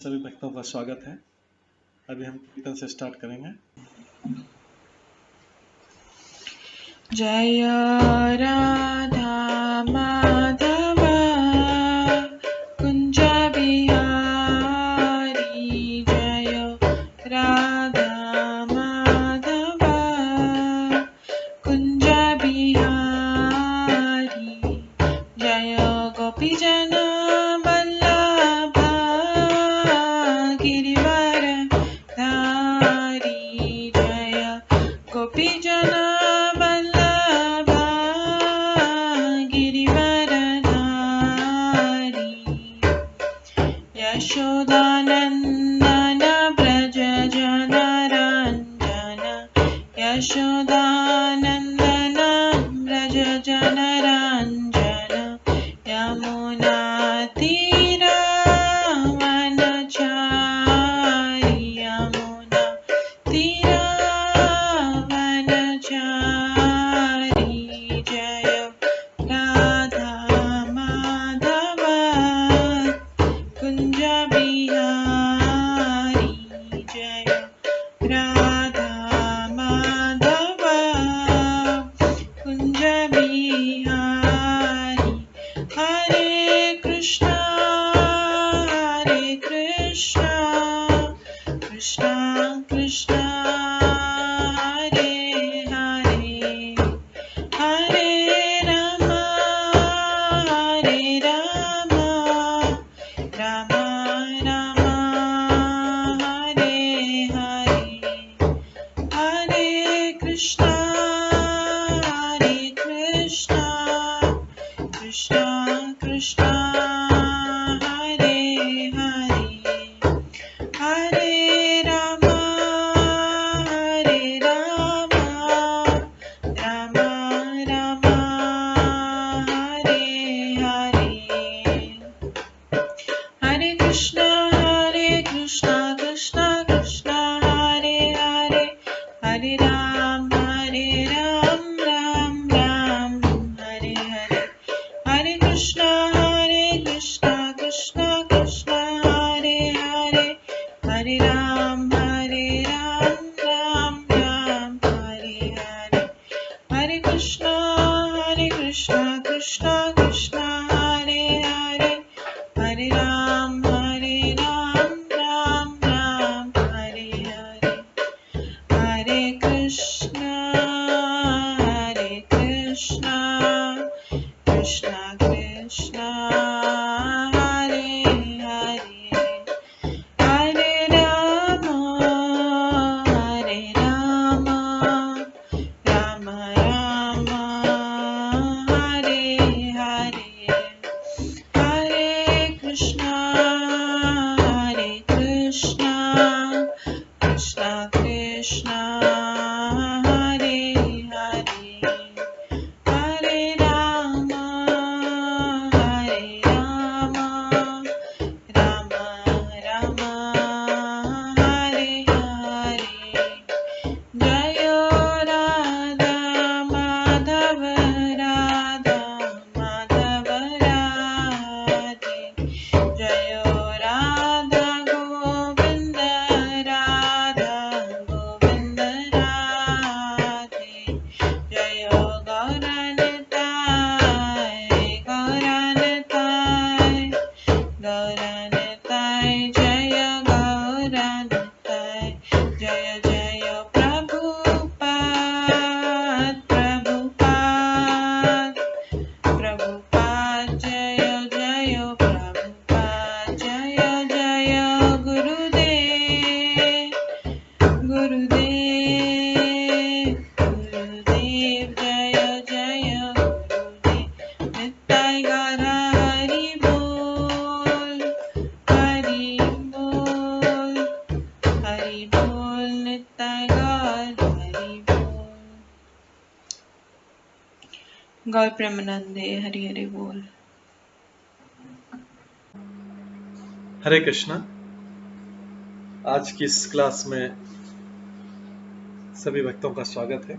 सभी भक्तों का स्वागत है। अभी हम कीर्तन से स्टार्ट करेंगे। जय राधा माधव कुंज बिहारी, जय राधा माधव कुंज बिहारी, जय गोपीजन वल्लभ गिरिवर धारी, जय गोपीजन वल्लभ गिरिवर धारी, यशोदानंदन व्रज जनरंजन, यशोदानंदन व्रज जनरंजन, यमुना तीरा वनचारी, यमुना तीरा वनचारी, जय राधा माधव कुंज बिहारी, जय राधा माधव कुंज बिहारी, हरे कृष्णा कृष्णा कृष्णा हरे हरे, हरे राम राम राम हरे हरे, हरे कृष्णा कृष्णा कृष्णा हरे हरे, हरे राम राम राम हरे हरे, हरे कृष्णा कृष्णा कृष्णा हरे हरे, हरे राम राम राम हरे हरे, हरे कृष्णा कृष्णा कृष्णा हरे हरे, हरे राम राम राम हरे हरे, हरे कृष्णा कृष्णा कृष्णा हरे हरे, हरे राम राम राम हरे हरे, हरे कृष्णा कृष्णा कृष्णा हरे हरे, हरे राम राम राम हरे हरे, हरे कृष्णा कृष्णा कृष्णा हरे हरे, हरे राम राम राम हरे हरे, जय राधा माधव राधे, जय राधा गोविंद राधे, जय गौरनताय जय गौरनताय, जय जय प्रभुपाद जय जय प्रभुपाद, जय जय गुरुदेव जय जय गुरुदेव, नित्य गौर हरि बोल नित्य गौर हरि बोल, गौर प्रेमानंदे हरि हरि बोल। हरे कृष्णा। आज की इस क्लास में सभी भक्तों का स्वागत है।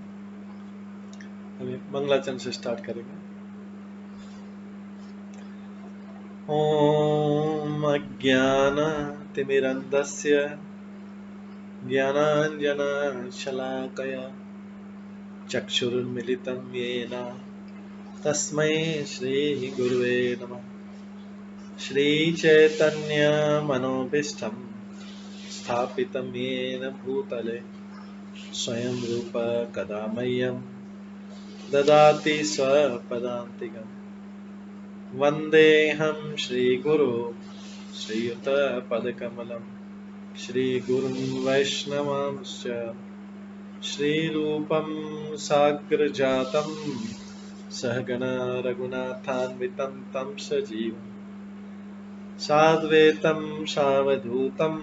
अभी मंगलाचरण से स्टार्ट करेंगे। ओम अज्ञान तिमिरन्धस्य ज्ञानाञ्जनशलाकया चक्षुरुन्मिलितं येन तस्मै श्रीगुरुवे नमः। श्रीचैतन्यमनोभीष्टं स्थापितं येन भूतले स्वयं रूप कदा मह्यं ददाति स्वपदान्तिकम्। वन्देऽहं श्रीगुरो श्रीयुतपदकमलं श्रीगुरुं वैष्णवांश्च श्रीरूपं साग्रजातं सहगणा रघुनाथान्वितं तं सजीवं साद्वैतं सावधूतं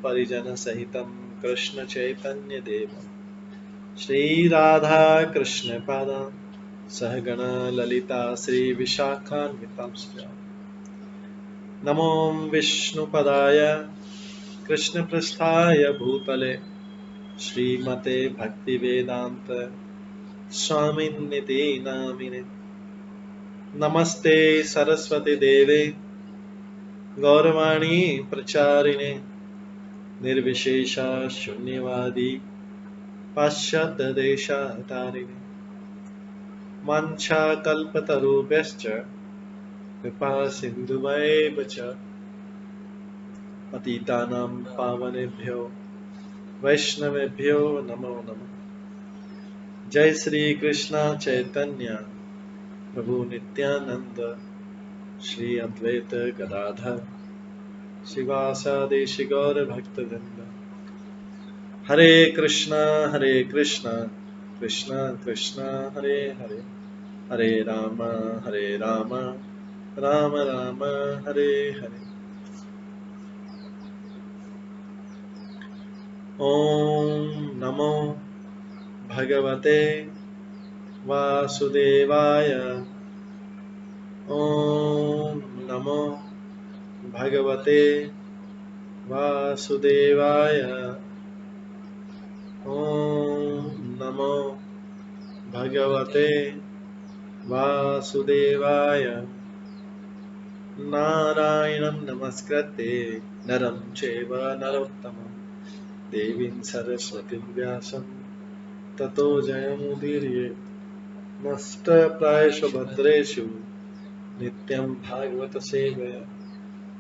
परिजनसहितं कृष्णचैतन्यदेवं श्रीराधाकृष्णपादान् सहगणा ललिता श्रीविशाखान्वितांश्च नमो विष्णुपदाय कृष्णपृष्ठाय भूतले श्रीमते भक्तिवेदांत स्वामिन्निति नामिने। नमस्ते सरस्वती देवे गौरवाणी प्रचारिणे निर्विशेषा शून्यवादी पाश्चात्य देशातारिणे। वाञ्छाकल्पतरुभ्यश्च कृपा सिन्धुभ्येव च पतितानां पावनेभ्यो वैष्णवेभ्यो नमो नमः। जय श्री कृष्ण चैतन्य प्रभु नित्यानंद श्री अद्वैत गदाधर शिवासादि गौर भक्तवृंद। हरे कृष्णा कृष्णा कृष्णा हरे हरे, हरे राम राम राम हरे हरे। ओम नमो भगवते वासुदेवाय। ओम नमो भगवते वासुदेवाय। ओम नमो भगवते वासुदेवाय। नारायणं नमस्कृत्य नरं चैव नरोत्तमं देवीं सरस्वतीं व्यासं ततो जयमुदीरयेत्। नष्टप्रायेषु भद्रेषु नित्यं भागवत सेवया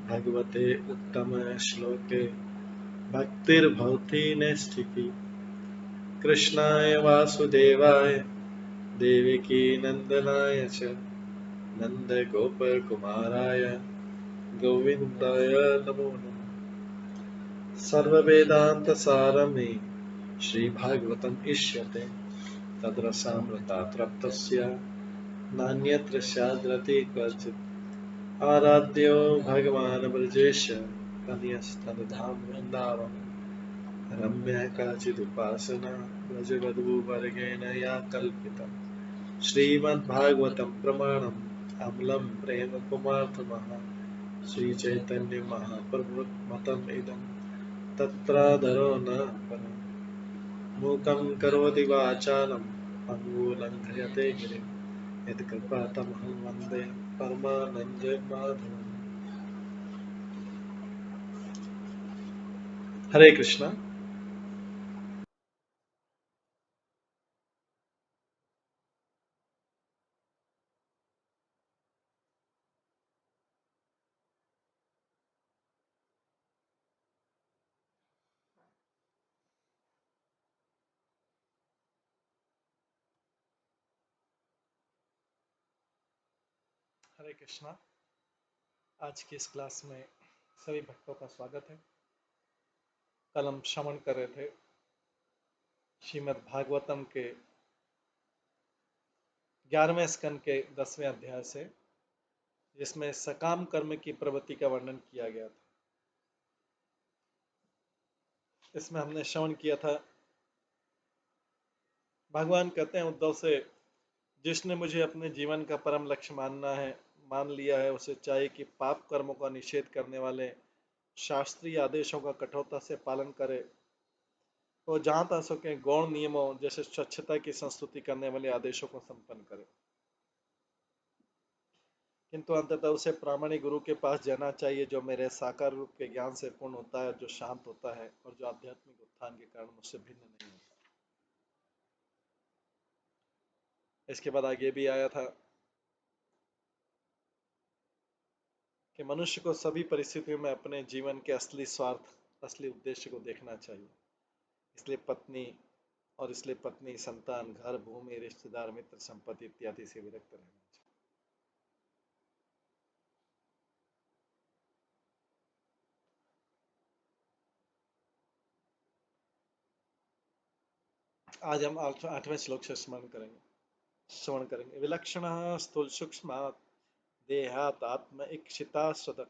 भगवते उत्तम श्लोके भक्तिर्भवति नैष्ठिकी। कृष्णाय वासुदेवाय देवकी नंदनाय च नन्दगोपकुमाराय गोविन्दाय नमो नमः। सर्ववेदान्तसारमे श्रीभागवतम् इष्यते तद्रसामृतात् नान्यत्र स्याद्रति क्वचित्। आराध्यो भगवान् ब्रजेश तनयस्तनधाम वृन्दावन रम्या काचिदुपासना व्रजवधूवर्गेण या कल्पिता। श्रीमद्भागवतं प्रमाणम् अमलं प्रेम कुमार्थमः श्रीचैतन्य महाप्रभुमतम् इदं तत्रादरो न परम्। मूकं करोति वाचालं पङ्गुलङ्घयते गिरिं यत्कृपातमहं वन्दे परमानन्दमाधवम्। हरे कृष्णा। हरे कृष्णा। आज की इस क्लास में सभी भक्तों का स्वागत है। कल हम श्रवण कर रहे थे श्रीमद् भागवतम के 11वें स्कंद के 10वें अध्याय से, जिसमें सकाम कर्म की प्रवृत्ति का वर्णन किया गया था। इसमें हमने श्रवण किया था, भगवान कहते हैं उद्धव से, जिसने मुझे अपने जीवन का परम लक्ष्य मान लिया है, उसे चाहिए कि पाप कर्मों का निषेध करने वाले शास्त्रीय आदेशों का कठोरता से पालन करे और जहां तक सके गौण नियमों जैसे स्वच्छता की संस्तुति करने वाले आदेशों को संपन्न करे। किंतु अंततः उसे प्रामाणिक गुरु के पास जाना चाहिए जो मेरे साकार रूप के ज्ञान से पूर्ण होता है, जो शांत होता है और जो आध्यात्मिक उत्थान के कारण मुझसे भिन्न नहीं होता। इसके बाद आगे भी आया था कि मनुष्य को सभी परिस्थितियों में अपने जीवन के असली स्वार्थ, असली उद्देश्य को देखना चाहिए। इसलिए पत्नी इसलिए पत्नी, संतान, घर, भूमि, रिश्तेदार, मित्र, संपत्ति इत्यादि से विरक्त रहना चाहिए। आज हम 8वें श्लोक से श्रवण करेंगे। विलक्षण स्थूल सूक्ष्म देहात आत्म इक्षिता सद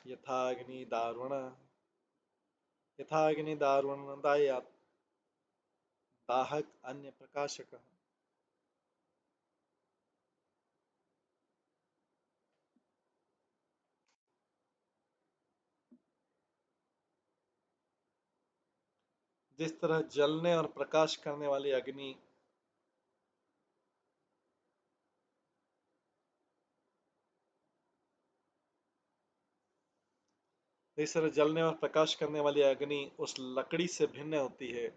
यथाग्नि दारुण दायात दाहक अन्य प्रकाशक। जिस तरह जलने और प्रकाश करने वाली अग्नि जिस तरह जलने और प्रकाश करने वाली अग्नि उस लकड़ी से भिन्न होती है,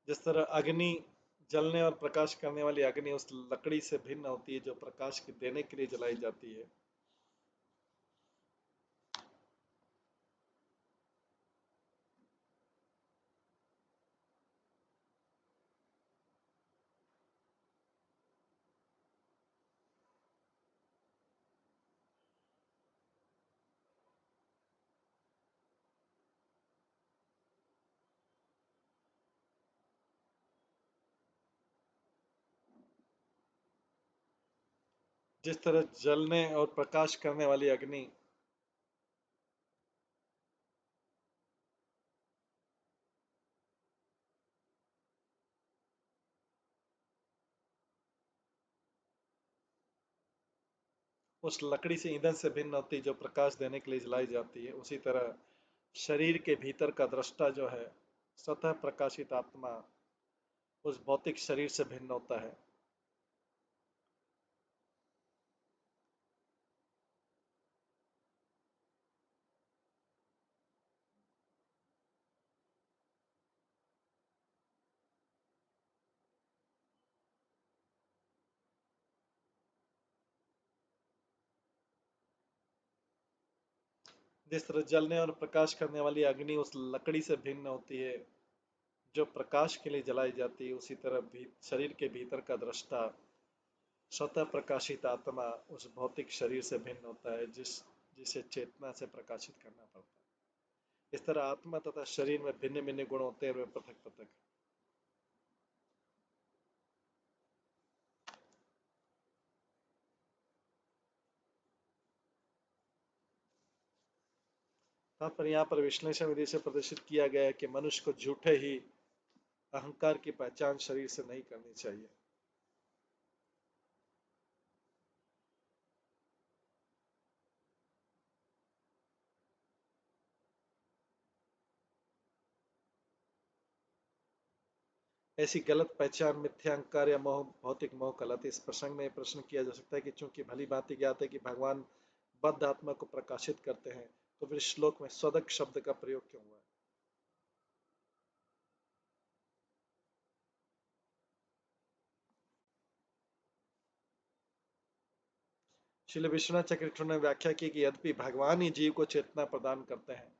जिस तरह अग्नि जलने और प्रकाश करने वाली अग्नि उस लकड़ी से भिन्न होती है जो प्रकाश के देने के लिए जलाई जाती है, जिस तरह जलने और प्रकाश करने वाली अग्नि उस लकड़ी से ईंधन से भिन्न होती है जो प्रकाश देने के लिए जलाई जाती है, उसी तरह शरीर के भीतर का दृष्टा जो है, स्वतः प्रकाशित आत्मा उस भौतिक शरीर से भिन्न होता है। जिस तरह जलने और प्रकाश करने वाली अग्नि उस लकड़ी से भिन्न होती है जो प्रकाश के लिए जलाई जाती है, उसी तरह भी शरीर के भीतर का दृष्टा स्वतः प्रकाशित आत्मा उस भौतिक शरीर से भिन्न होता है जिसे चेतना से प्रकाशित करना पड़ता है। इस तरह आत्मा तथा शरीर में भिन्न भिन्न गुण होते हैं, वे पृथक पृथक। पर यहाँ पर विश्लेषण विधि से प्रदर्शित किया गया है कि मनुष्य को झूठे ही अहंकार की पहचान शरीर से नहीं करनी चाहिए। ऐसी गलत पहचान मिथ्या अहंकार या मोह, भौतिक मोह कहलाती है। इस प्रसंग में प्रश्न किया जा सकता है कि चूंकि भली भांति ज्ञात है कि भगवान बद्ध आत्मा को प्रकाशित करते हैं, तो फिर श्लोक में स्वदक शब्द का प्रयोग क्यों हुआ है? श्रील विश्वनाथ चक्रवर्ती ने व्याख्या की कि यद्यपि भगवान ही जीव को चेतना प्रदान करते हैं,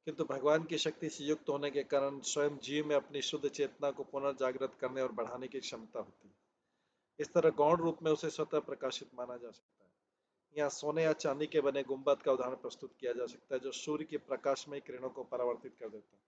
किंतु भगवान की शक्ति से युक्त होने के कारण स्वयं जीव में अपनी शुद्ध चेतना को पुनर्जागृत करने और बढ़ाने की क्षमता होती है। इस तरह गौण रूप में उसे स्वतः प्रकाशित माना जा सकता है। यहाँ सोने या चांदी के बने गुंबद का उदाहरण प्रस्तुत किया जा सकता है जो सूर्य की प्रकाशमय किरणों को परावर्तित कर देता है।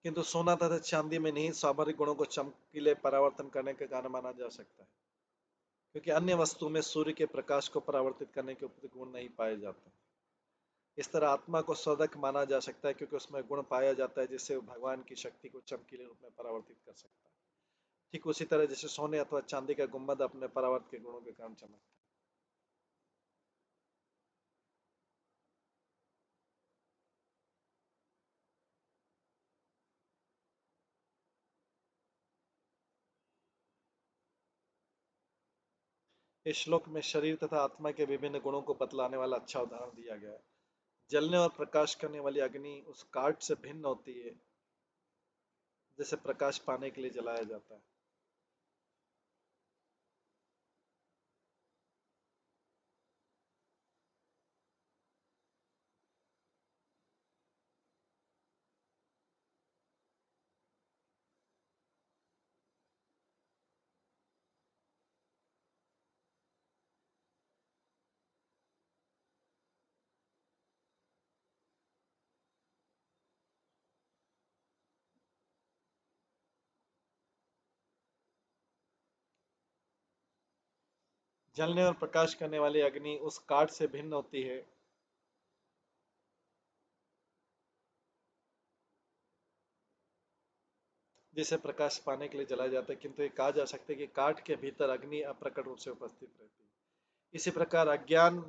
किंतु सोना तथा चांदी में नहीं स्वाभाविक गुणों को चमकीले परावर्तन करने के कारण माना जा सकता है, क्योंकि अन्य वस्तु में सूर्य के प्रकाश को परावर्तित करने के उपयुक्त गुण नहीं पाए जाते। इस तरह आत्मा को स्वदक माना जा सकता है, क्योंकि उसमें गुण पाया जाता है जिससे वो भगवान की शक्ति को चमकीले रूप में परावर्तित कर सकता है। ठीक उसी तरह जैसे सोने अथवा चांदी का गुंबद अपने परावर्त के गुणों के कारण चमकता है। इस श्लोक में शरीर तथा आत्मा के विभिन्न गुणों को बतलाने वाला अच्छा उदाहरण दिया गया है। जलने और प्रकाश करने वाली अग्नि उस काठ से भिन्न होती है जिसे प्रकाश पाने के लिए जलाया जाता है। जलने और प्रकाश करने वाली अग्नि उस काठ से भिन्न होती है जिसे प्रकाश पाने के लिए जलाया जाता है, किंतु ये कहा जा सकता है कि काठ के भीतर अग्नि अप्रकट रूप से उपस्थित रहती है। इसी प्रकार अज्ञान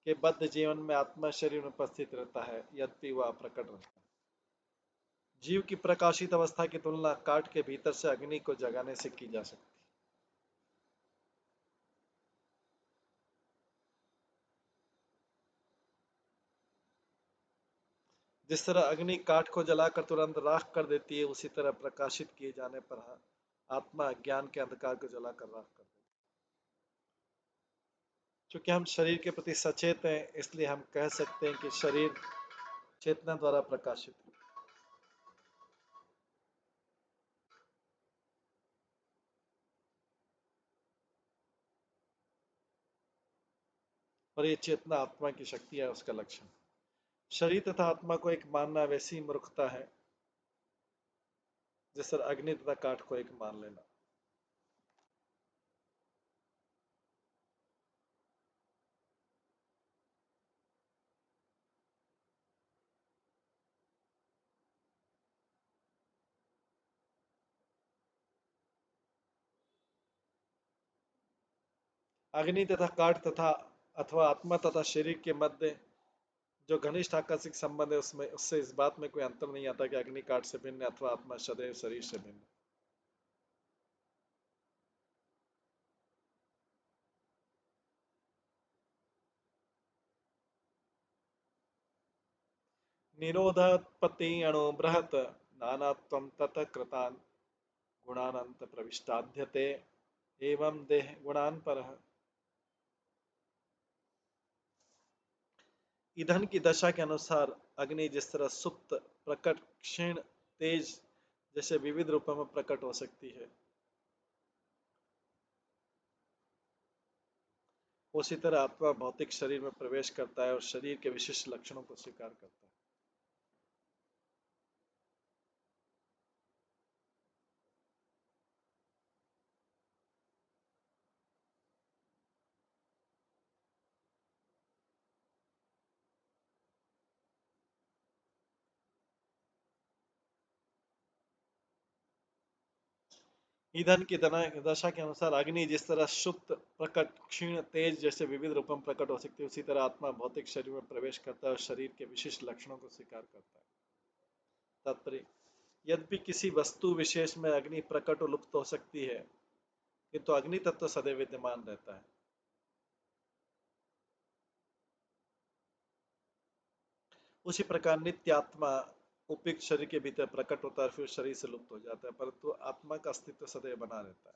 के बद्ध जीवन में आत्मा शरीर में उपस्थित रहता है, यद्यपि वह अप्रकट रहता है। जीव की प्रकाशित अवस्था की तुलना काठ के भीतर से अग्नि को जगाने से की जा सकती है। जिस तरह अग्नि काठ को जलाकर तुरंत राख कर देती है, उसी तरह प्रकाशित किए जाने पर आत्मा अज्ञान के अंधकार को जलाकर राख कर देती है। चूंकि हम शरीर के प्रति सचेत हैं, इसलिए हम कह सकते हैं कि शरीर चेतना द्वारा प्रकाशित है और ये चेतना आत्मा की शक्ति है, उसका लक्षण। शरीर तथा आत्मा को एक मानना वैसी मूर्खता है जिस तरह अग्नि तथा काठ को एक मान लेना। अग्नि तथा काठ तथा अथवा आत्मा तथा शरीर के मध्य जो घनिष्ठ आकस्मिक संबंध है, उसमें उससे इस बात में कोई अंतर नहीं आता कि अग्नि काठ से भिन्न अथवा आत्मा सदैव शरीर से भिन्न। निरोधोत्पत्ति अणु बृहत नानात्वं ततः कृतान् गुणानंत प्रविष्टाध्यते एवं देह गुणान पर। ईंधन की दशा के अनुसार अग्नि जिस तरह सुप्त, प्रकट, क्षीण, तेज जैसे विविध रूपों में प्रकट हो सकती है, उसी तरह आत्मा भौतिक शरीर में प्रवेश करता है और शरीर के विशिष्ट लक्षणों को स्वीकार करता है। ईंधन की दशा के अनुसार अग्नि जिस तरह शुद्ध, प्रकट, क्षीण, तेज जैसे विविध रूपों में प्रकट हो सकती है, उसी तरह आत्मा भौतिक शरीर में प्रवेश करता है और शरीर के विशिष्ट लक्षणों को स्वीकार करता है। तात्पर्य: यद्यपि किसी वस्तु विशेष में अग्नि प्रकट और लुप्त हो सकती है, किंतु अग्नि तत्व सदैव विद्यमान रहता है। उसी प्रकार नित्य आत्मा उपयुक्त शरीर के भीतर प्रकट होता है, फिर शरीर से लुप्त हो जाता है, परंतु आत्मा का अस्तित्व सदैव बना रहता है।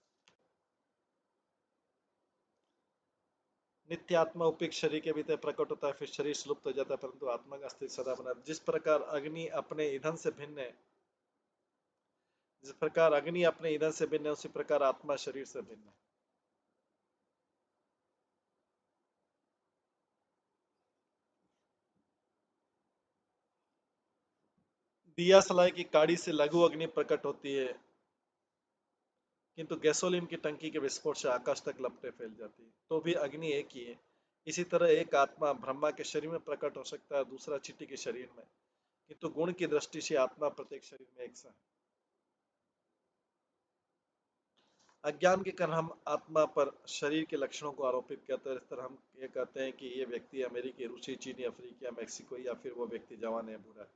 नित्य आत्मा उपयुक्त शरीर के भीतर प्रकट होता है, फिर शरीर से लुप्त हो जाता है, परंतु आत्मा का अस्तित्व सदा बना। जिस प्रकार अग्नि अपने ईंधन से भिन्न है, जिस प्रकार अग्नि अपने ईंधन से भिन्न है, उसी प्रकार आत्मा शरीर से भिन्न है। दिया सलाई की काड़ी से लघु अग्नि प्रकट होती है, किंतु गैसोलीन की टंकी के विस्फोट से आकाश तक लपटें फैल जाती है। तो भी अग्नि एक ही है। इसी तरह एक आत्मा ब्रह्मा के शरीर में प्रकट हो सकता है, दूसरा चींटी के शरीर में, किंतु गुण की दृष्टि से आत्मा प्रत्येक शरीर में एक सा है। अज्ञान के कारण हम आत्मा पर शरीर के लक्षणों को आरोपित करते हैं। इस तरह हम ये कहते हैं कि ये व्यक्ति अमेरिकी, रूसी, चीनी, अफ्रीकी या मैक्सिको, या फिर वो व्यक्ति जवान है, बूढ़ा है।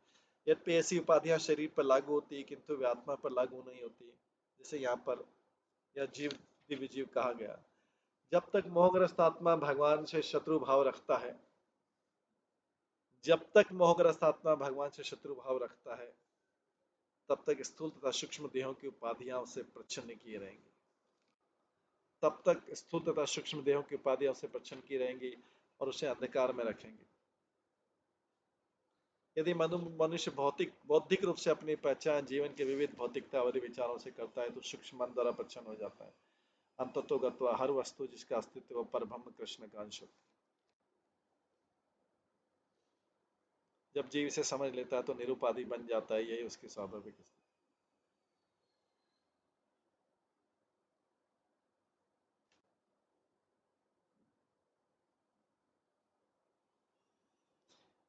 यद्यपि ऐसी उपाधियां शरीर पर लागू होती है, किंतु वे आत्मा पर लागू नहीं होती। जैसे यहाँ पर यह जीव दिव्य जीव कहा गया। जब तक मोहग्रस्त आत्मा भगवान से शत्रु भाव रखता है, जब तक मोहग्रस्त आत्मा भगवान से शत्रु भाव रखता है, तब तक स्थूल तथा सूक्ष्म देहों की उपाधियां उसे प्रच्छन्न किए रहेंगी। तब तक स्थूल तथा सूक्ष्म देहों की उपाधियां उसे प्रच्छन्न की रहेंगी और उसे अंधकार में रखेंगे। यदि मनुष्य भौतिक बौद्धिक रूप से अपनी पहचान जीवन के विविध भौतिकतावादी विचारों से करता है, तो सूक्ष्म मन द्वारा प्रच्छन्न हो जाता है। अंततोगत्वा हर वस्तु जिसका अस्तित्व परब्रह्म कृष्ण का अंश होता है। जब जीव इसे समझ लेता है तो निरुपाधि बन जाता है, यही उसकी स्वाभाविक स्थिति।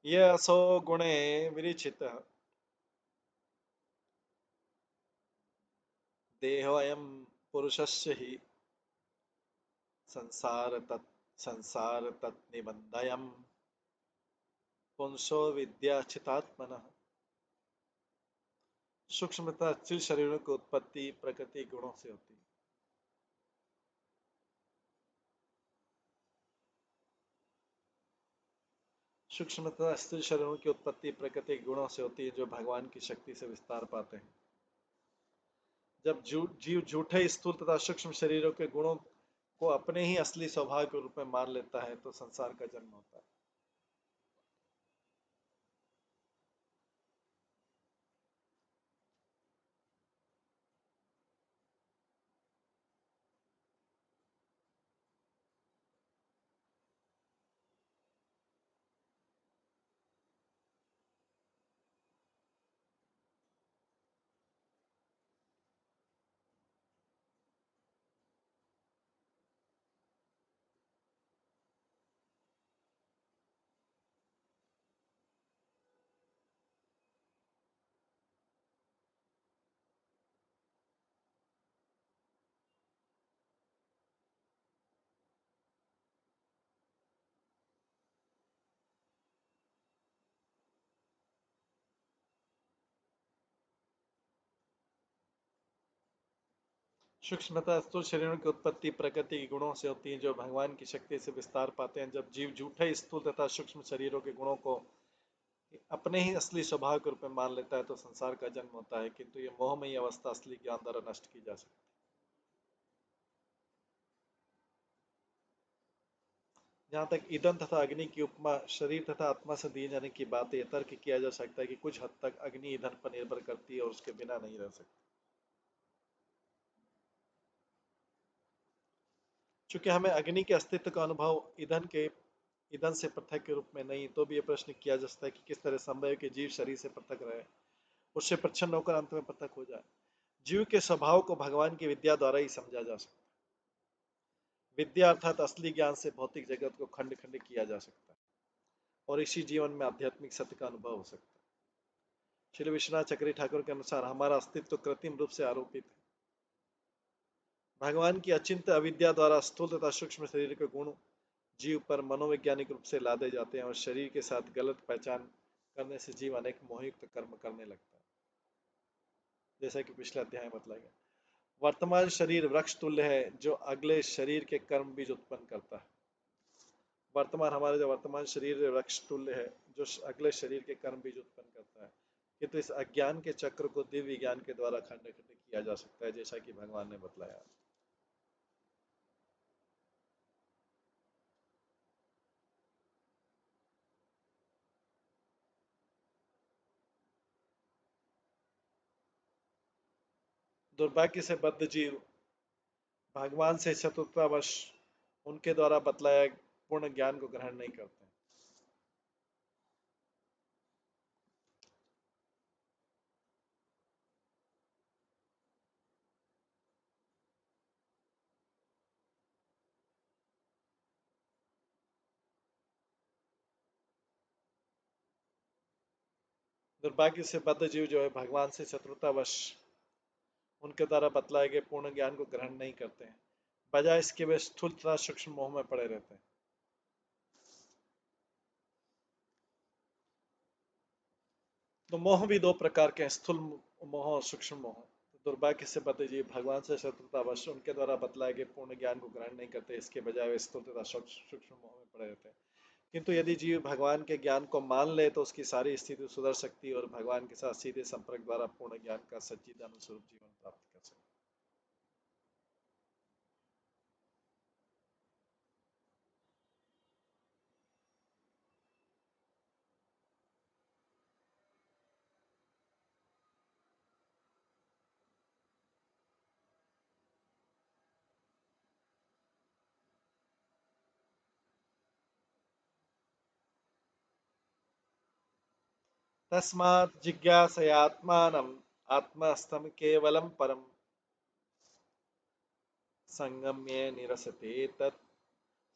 ये असो गुणे विरिचित देहोऽयं पुरुषस्य हि संसार तत् निबंधयम् पुंसो विद्याचितात्मनः। सूक्ष्म तथा स्थूल शरीरों की उत्पत्ति प्रकृति गुणों से होती है। सूक्ष्म तथा स्थूल शरीरों की उत्पत्ति प्रकृति गुणों से होती है, जो भगवान की शक्ति से विस्तार पाते हैं। जब जीव झूठे स्थूल तथा सूक्ष्म शरीरों के गुणों को अपने ही असली स्वभाव के रूप में मान लेता है, तो संसार का जन्म होता है। सूक्ष्म तथा स्थूल शरीरों की उत्पत्ति प्रकृति के गुणों से होती है, जो भगवान की शक्ति से विस्तार पाते हैं। जब जीव झूठे स्थूल तथा सूक्ष्म शरीरों के गुणों को अपने ही असली स्वभाव के रूप में मान लेता है, तो संसार का जन्म होता है। किंतु ये मोहमयी अवस्था असली ज्ञान द्वारा नष्ट की जा सकती है। जहाँ तक ईंधन तथा अग्नि की उपमा शरीर तथा आत्मा से दिए जाने की बात है, तर्क किया जा सकता है कि कुछ हद तक अग्नि ईंधन पर निर्भर करती है और उसके बिना नहीं रह सकती। चूंकि हमें अग्नि के अस्तित्व का अनुभव ईंधन से पृथक के रूप में नहीं, तो भी यह प्रश्न किया जा सकता है कि किस तरह संभव है कि जीव शरीर से पृथक रहे, उससे प्रच्छन्न होकर अंत में पृथक हो जाए। जीव के स्वभाव को भगवान की विद्या द्वारा ही समझा जा सकता है। विद्या अर्थात असली ज्ञान से भौतिक जगत को खंड खंड किया जा सकता है और इसी जीवन में आध्यात्मिक सत्य का अनुभव हो सकता है। श्री विश्वनाथ चक्री ठाकुर के अनुसार हमारा अस्तित्व कृत्रिम रूप से आरोपित है। भगवान की अचिंत्य अविद्या द्वारा स्थूल तथा सूक्ष्म शरीर के गुण जीव पर मनोवैज्ञानिक रूप से लादे जाते हैं और शरीर के साथ गलत पहचान करने से जीव अनेक मोहयुक्त कर्म करने लगता है, जैसा कि पिछले अध्याय में बताया गया। वर्तमान शरीर वृक्ष तुल्य है, जो अगले शरीर के कर्म बीज उत्पन्न करता है। हमारा जो वर्तमान शरीर वृक्ष तुल्य है, जो अगले शरीर के कर्म बीज उत्पन्न करता है। किंतु इस अज्ञान के चक्र को दिव्य ज्ञान के द्वारा खंड खंड किया जा सकता है, जैसा कि भगवान ने बतलाया। दुर्भाग्य से बद्ध जीव भगवान से शत्रुतावश उनके द्वारा बतलाया पूर्ण ज्ञान को ग्रहण नहीं करते। 。 . 。 . 。 . . . . . . . . . . . . 。 . . . . 。 . . 。 . 。 . 。 . 。 . 。 . 。 . 。 . 。 . 。 . 。 . 。 . 。 . 。 . 。 . 。 . 。 . दुर्भाग्य से बद्ध जीव जो है भगवान से शत्रुतावश उनके द्वारा बतलाए गए पूर्ण ज्ञान को ग्रहण नहीं करते हैं, बजाय इसके वे स्थूल तथा सूक्ष्म मोह में पड़े रहते हैं। तो मोह भी दो प्रकार के हैं, स्थूल मोह और सूक्ष्म मोह। तो दुर्भाग्य से बद्ध जीव भगवान से शत्रुतावश उनके द्वारा बतलाए गए पूर्ण ज्ञान को ग्रहण नहीं करते, इसके बजाय वे स्थूल तथा सूक्ष्म मोह में पड़े रहते हैं। किंतु यदि जीव भगवान के ज्ञान को मान ले तो उसकी सारी स्थिति सुधर सकती है और भगवान के साथ सीधे संपर्क द्वारा पूर्ण ज्ञान का सच्चिदानंद स्वरूप जीवन प्राप्त कर सकता है। तस्मात् जिज्ञासयात्मानम् आत्मस्थं केवलं परम संगम्य निरसते तत्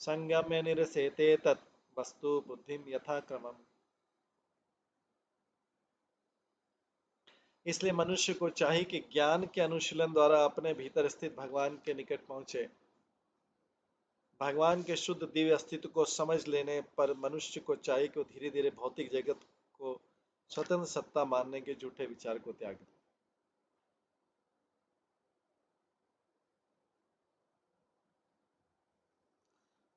संगम्य निरसेते तत् वस्तु बुद्धिं यथा क्रमम्। इसलिए मनुष्य को चाहिए कि ज्ञान के अनुशीलन द्वारा अपने भीतर स्थित भगवान के निकट पहुंचे। भगवान के शुद्ध दिव्य अस्तित्व को समझ लेने पर मनुष्य को चाहिए कि वो धीरे धीरे भौतिक जगत को स्वतंत्र सत्ता मानने के झूठे विचार को त्याग दे।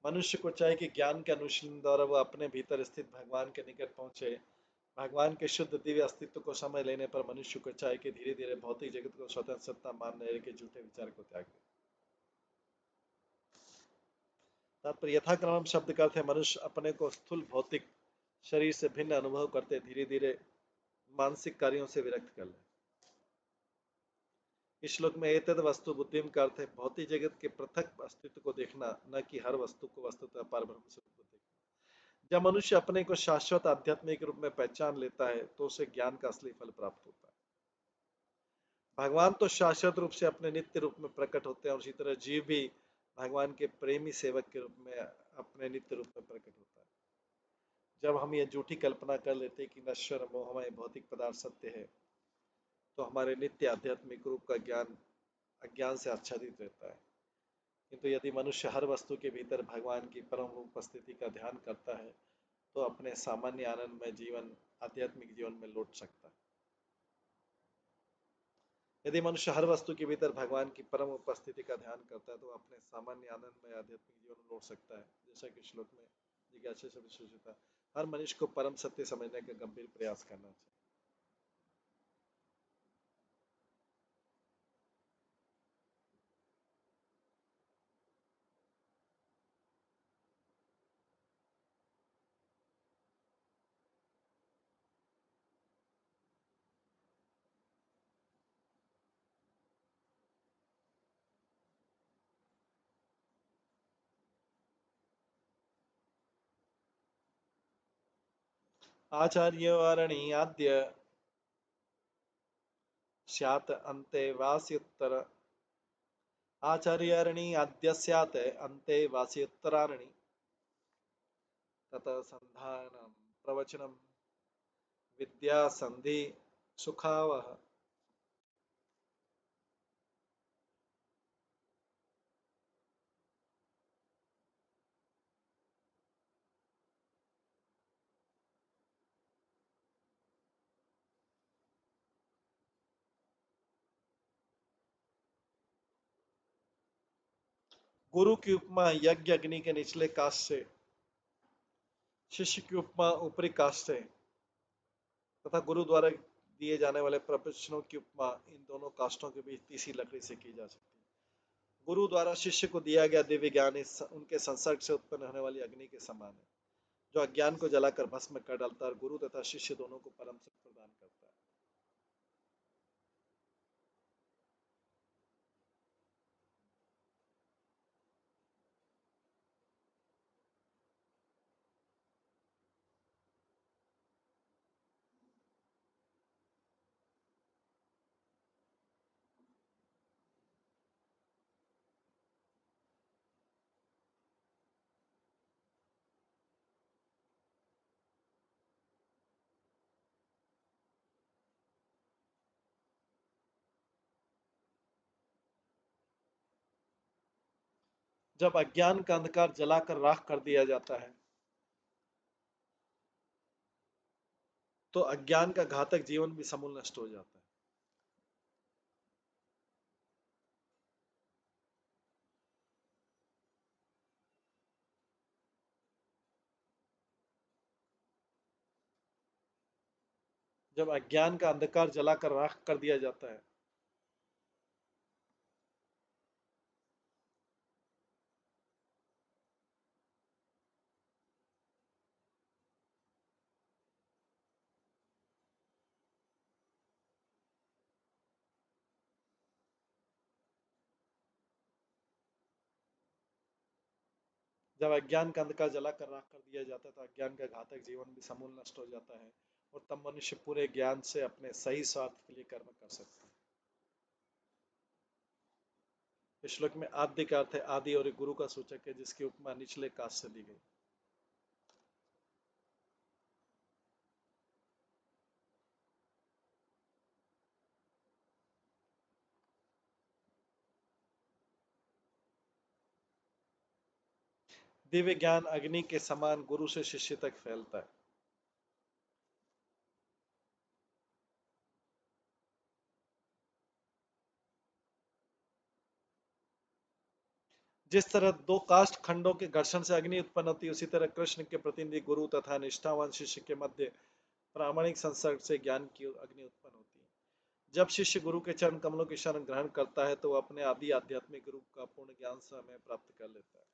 मनुष्य को चाहिए कि ज्ञान के अनुशीलन द्वारा वह अपने भीतर स्थित भगवान के निकट पहुंचे। भगवान के शुद्ध दिव्य अस्तित्व को समझ लेने पर मनुष्य को चाहिए कि धीरे धीरे भौतिक जगत को स्वतंत्र सत्ता मानने के झूठे विचार को त्याग दे। तात्पर्य यथाक्रम शब्द का अर्थ है मनुष्य अपने को स्थूल भौतिक शरीर से भिन्न अनुभव करते धीरे धीरे मानसिक कार्यों से विरक्त कर ले। इस श्लोक में एतद वस्तु बुद्धिम का अर्थ है भौतिक जगत के पृथक अस्तित्व को देखना, न कि हर वस्तु को वस्तुतः परब्रह्म स्वरूप को देखना। जब मनुष्य अपने को शाश्वत आध्यात्मिक रूप में पहचान लेता है तो उसे ज्ञान का असली फल प्राप्त होता है। भगवान तो शाश्वत रूप से अपने नित्य रूप में प्रकट होते हैं और उसी तरह जीव भी भगवान के प्रेमी सेवक के रूप में अपने नित्य रूप में प्रकट होता है। जब हम ये झूठी कल्पना कर लेते हैं कि नश्वर मोहमय भौतिक पदार्थ सत्य है तो हमारे नित्य आध्यात्मिक रूप का ज्ञान अज्ञान से आच्छादित रहता है। किंतु यदि मनुष्य हर वस्तु के भीतर भगवान की परम उपस्थिति का ध्यान करता है तो अपने सामान्य आनंद में जीवन आध्यात्मिक जीवन में लौट सकता है। यदि मनुष्य हर वस्तु के भीतर भगवान की परम उपस्थिति का ध्यान करता है तो अपने सामान्य आनंद में आध्यात्मिक जीवन में लौट सकता है। जैसा कि श्लोक में जिज्ञासा से सूचित है, हर मनुष्य को परम सत्य समझने का गंभीर प्रयास करना चाहिए। आचार्यवारणीयाद्य स्यात् अन्ते वास्युत्तर आचार्यवारणी आद्य स्यात् अन्ते वास्युत्तराणि ततः संधानं प्रवचनं विद्या संधि सुखावह। गुरु की उपमा यज्ञ अग्नि के निचले काष्ठ से, शिष्य की उपमा ऊपरी काष्ठ से तथा गुरु द्वारा दिए जाने वाले प्रवचनों की उपमा इन दोनों काष्ठों के बीच तीसरी लकड़ी से की जा सकती है। गुरु द्वारा शिष्य को दिया गया दिव्य ज्ञान उनके संसर्ग से उत्पन्न होने वाली अग्नि के समान है जो अज्ञान को जलाकर भस्म कर डालता है और गुरु तथा शिष्य दोनों को परम सुख प्रदान करता है। जब अज्ञान का अंधकार जलाकर राख कर दिया जाता है तो अज्ञान का घातक जीवन भी समूल नष्ट हो जाता है। जब अज्ञान का अंधकार जलाकर राख कर दिया जाता है जब अज्ञान का अंधकार जलाकर राख कर दिया जाता है तो अज्ञान का घातक जीवन भी समूल नष्ट हो जाता है और तब मनुष्य पूरे ज्ञान से अपने सही स्वार्थ के लिए कर्म कर सकता है। इस श्लोक में आदि का अर्थ है आदि और एक गुरु का सूचक है जिसकी उपमा निचले कास्ट से दी गई। दिव्य ज्ञान अग्नि के समान गुरु से शिष्य तक फैलता है। जिस तरह दो काष्ठ खंडों के घर्षण से अग्नि उत्पन्न होती है उसी तरह कृष्ण के प्रतिनिधि गुरु तथा निष्ठावान शिष्य के मध्य प्रामाणिक संसर्ग से ज्ञान की अग्नि उत्पन्न होती है। जब शिष्य गुरु के चरण कमलों की शरण ग्रहण करता है तो वह अपने आदि आध्यात्मिक रूप का पूर्ण ज्ञान स्वयं प्राप्त कर लेता है।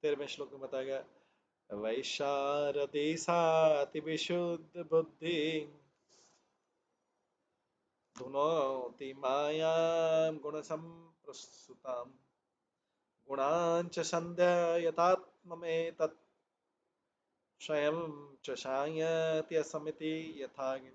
13वें श्लोक में बताया गया वैशारदी साति विशुद्ध बुद्धि धुनोति मायां गुण संप्रस्तुताम गुणांच संध्यायतात्ममेतत् स्वयं च शायति असमिति यथाग्नि।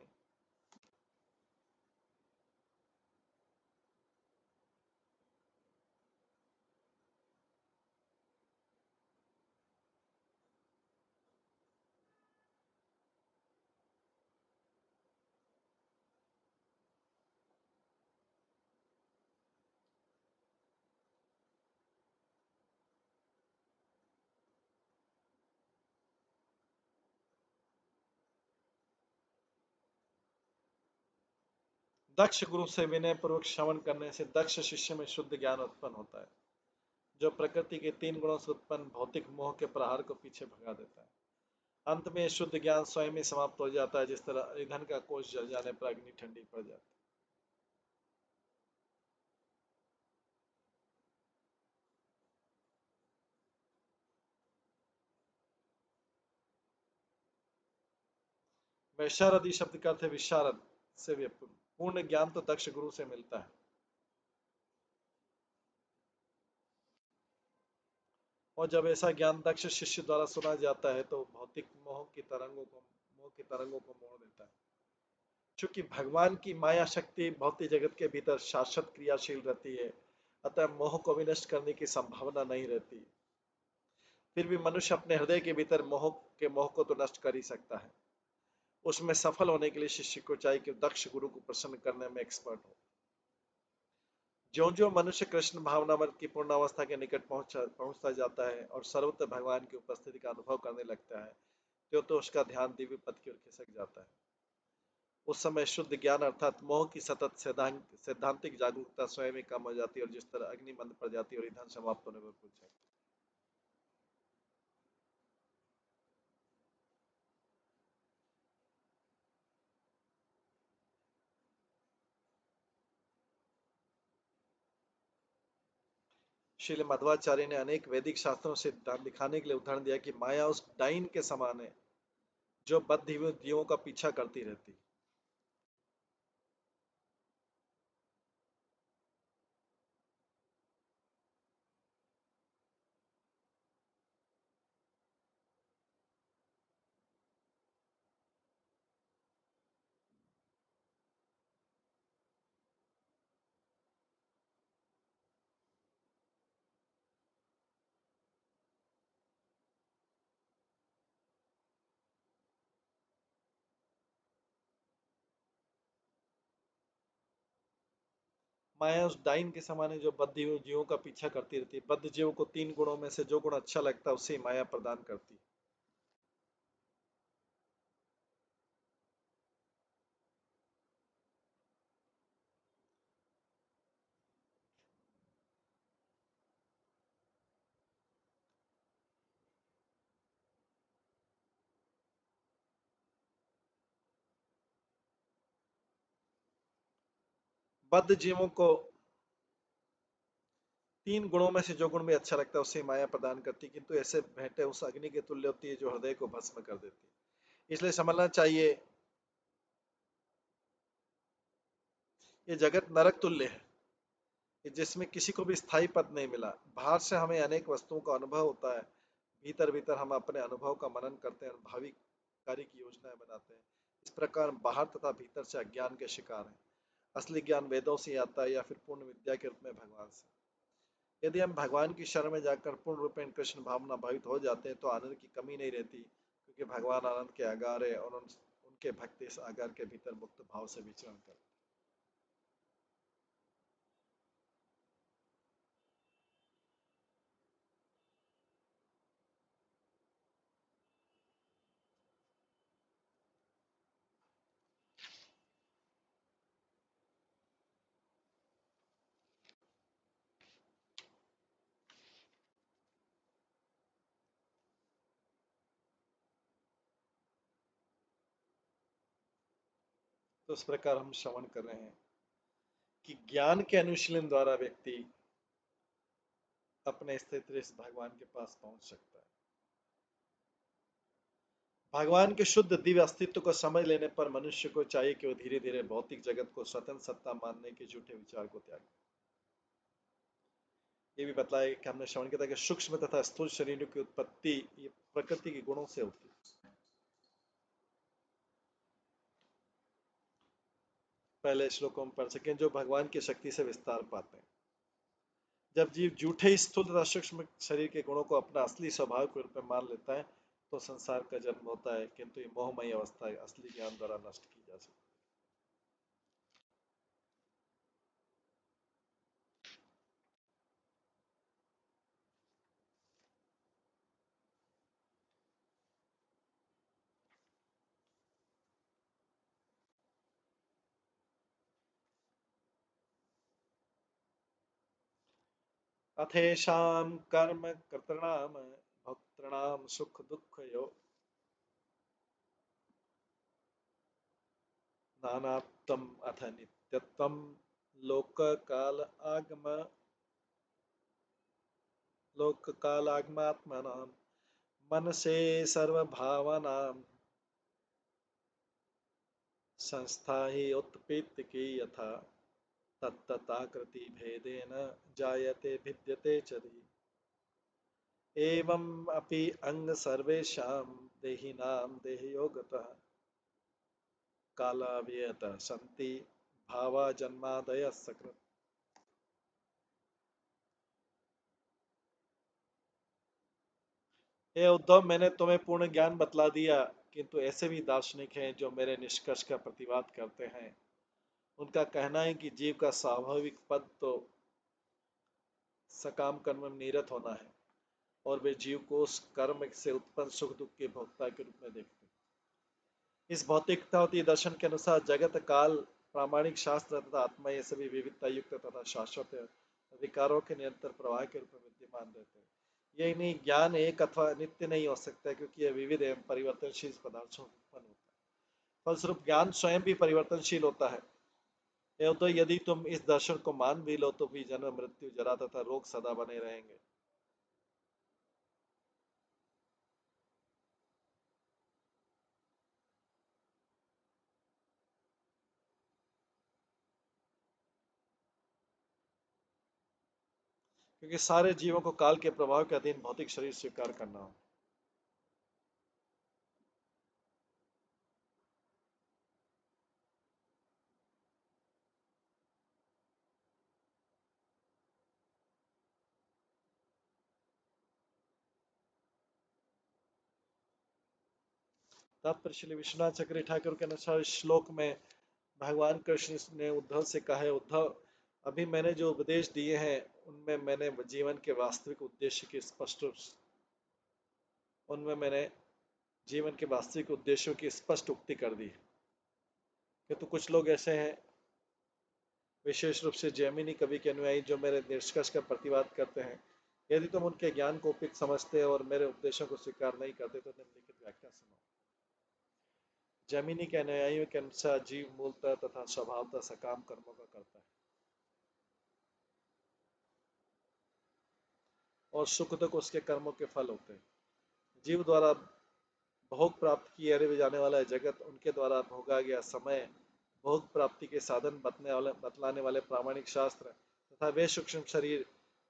दक्ष गुरु से विनय पूर्वक श्रवण करने से दक्ष शिष्य में शुद्ध ज्ञान उत्पन्न होता है जो प्रकृति के 3 गुणों से उत्पन्न भौतिक मोह के प्रहार को पीछे भगा देता है। अंत में शुद्ध ज्ञान स्वयं ही समाप्त हो जाता है जिस तरह ईंधन का कोष जल जाने पर अग्नि ठंडी पड़ जाती है। वैशारदी शब्द का अर्थ है विशारद से व्युत्पन्न। पूर्ण ज्ञान तो दक्ष गुरु से मिलता है और जब ऐसा ज्ञान दक्ष शिष्य द्वारा सुना जाता है तो भौतिक मोह की तरंगों को मोड़ देता है। चूंकि भगवान की माया शक्ति भौतिक जगत के भीतर शाश्वत क्रियाशील रहती है अतः मोह को विनष्ट करने की संभावना नहीं रहती। फिर भी मनुष्य अपने हृदय के भीतर मोह को तो नष्ट कर ही सकता है। उसमें सफल होने के लिए शिष्य को चाहिए कि दक्ष गुरु को प्रसन्न करने में एक्सपर्ट हो। ज्यो ज्यो मनुष्य कृष्ण भावनामृत की पूर्ण अवस्था के निकट पहुंचता जाता है और सर्वत्र भगवान की उपस्थिति का अनुभव करने लगता है त्यों तो उसका ध्यान दिव्य पद की ओर खिसक जाता है। उस समय शुद्ध ज्ञान अर्थात मोह की सतत सैद्धांतिक जागरूकता स्वयं ही कम हो जाती है और जिस तरह अग्नि मंद पड़ जाती है और ईंधन समाप्त होने पर पूछ जाती है। श्रील मध्वाचार्य ने अनेक वैदिक शास्त्रों से दिखाने के लिए उदाहरण दिया कि माया उस डाइन के समान है जो बद्ध हुए दियों का पीछा करती रहती। माया उस डाइन के समान है जो बद्ध जीवों का पीछा करती रहती है। बद्ध जीवों को 3 गुणों में से जो गुण अच्छा लगता है उसे ही माया प्रदान करती है। बद्ध जीवों को 3 गुणों में से जो गुण भी अच्छा लगता है उसे ही माया प्रदान करती है, किंतु ऐसे भेंटें उस अग्नि के तुल्य होती है जो हृदय को भस्म कर देती है। इसलिए समझना चाहिए ये जगत नरक तुल्य है, जिसमें किसी को भी स्थायी पद नहीं मिला। बाहर से हमें अनेक वस्तुओं का अनुभव होता है, भीतर भीतर हम अपने अनुभव का मनन करते हैं और भावी कार्य की योजनाएं बनाते हैं। इस प्रकार बाहर तथा भीतर से अज्ञान के शिकार हैं। असली ज्ञान वेदों से आता है या फिर पूर्ण विद्या के रूप में भगवान से। यदि हम भगवान की शरण में जाकर पूर्ण रूपेण कृष्ण भावना भावित हो जाते हैं तो आनंद की कमी नहीं रहती, क्योंकि भगवान आनंद के आगार है और उनके भक्त इस आगार के भीतर मुक्त भाव से विचरण करते हैं। तो इस प्रकार हम श्रवण कर रहे हैं कि ज्ञान के अनुशीलन द्वारा व्यक्ति अपने स्थित भगवान के पास पहुंच सकता है। भगवान के शुद्ध दिव्य अस्तित्व को समझ लेने पर मनुष्य को चाहिए कि वो धीरे धीरे भौतिक जगत को स्वतंत्र सत्ता मानने के झूठे विचार को त्यागे। ये भी बताया कि हमने श्रवण किया था कि सूक्ष्म तथा स्थूल शरीरों की उत्पत्ति ये प्रकृति के गुणों से होती है। पहले श्लोकों में पढ़ सकें जो भगवान की शक्ति से विस्तार पाते हैं। जब जीव झूठे स्थूल तथा सूक्ष्म शरीर के गुणों को अपना असली स्वभाव के रूप में मान लेता है तो संसार का जन्म होता है, किंतु ये मोहमयी अवस्था असली ज्ञान द्वारा नष्ट की जा सकती है। अथेषां कर्म कर्तृणाम भोक्तृणाम सुख दुख यो नानात्वम् अथ नित्यत्वम् लोक काल आगम लोक काल आगमात्मनां मनसे सर्वभावनां संस्था ही उत्पीत की यथा तत्तताकृति भेदेन जायते भिद्यते च एवं अपि अंग सर्वेषां देहिनां देहयोगतः कालाव्ययतः सन्ति भावा जन्मादयः सकृत्। हे उद्धव, मैंने तुम्हें पूर्ण ज्ञान बतला दिया, किंतु ऐसे भी दार्शनिक हैं जो मेरे निष्कर्ष का प्रतिवाद करते हैं। उनका कहना है कि जीव का स्वाभाविक पद तो सकाम कर्म में निरत होना है और वे जीव को उस कर्म से उत्पन्न सुख दुख के भोक्ता के रूप में देखते हैं। इस भौतिकतावती दर्शन के अनुसार जगत काल प्रामाणिक शास्त्र तथा आत्मा ये सभी विविधता युक्त तथा शाश्वत विकारों के निरंतर प्रवाह के रूप में विद्यमान रहते हैं। यही नहीं, ज्ञान एक अथवा नित्य नहीं हो सकता है, क्योंकि यह विविध एवं परिवर्तनशील पदार्थों से उत्पन्न होता है। फलस्वरूप ज्ञान स्वयं भी परिवर्तनशील होता है। एवं तो यदि तुम इस दर्शन को मान भी लो तो भी जन्म मृत्यु जरा तथा रोग सदा बने रहेंगे। क्योंकि सारे जीवों को काल के प्रभाव के अधीन भौतिक शरीर स्वीकार करना हो। तब श्री विश्वनाथ चक्री ठाकुर के अनुसार इस श्लोक में भगवान कृष्ण ने उद्धव से कहा है, उद्धव अभी मैंने जो उपदेश दिए हैं उनमें मैंने जीवन के वास्तविक उद्देश्य की उनमें मैंने जीवन के वास्तविक उद्देश्यों की स्पष्ट उक्ति कर दी। किंतु कुछ लोग ऐसे हैं, विशेष रूप से जैमिनी कवि के अनुयायी, जो मेरे निष्कर्ष का प्रतिवाद करते हैं। यदि तुम उनके ज्ञान को उपयुक्त समझते और मेरे उपदेशों को स्वीकार नहीं करते तो निम्नलिखित व्याख्या सुनो। जैमिनी के अनुयायियों के अनुसार जीव मूलतः तथा स्वभावतः सकाम कर्मों का करता है और सुख दुख उसके कर्मों के फल होते हैं। जीव द्वारा भोग प्राप्त किए जाने वाला जगत, उनके द्वारा भोगा गया समय, भोग प्राप्ति के साधन बतलाने वाले प्रामाणिक शास्त्र तथा वे सूक्ष्म शरीर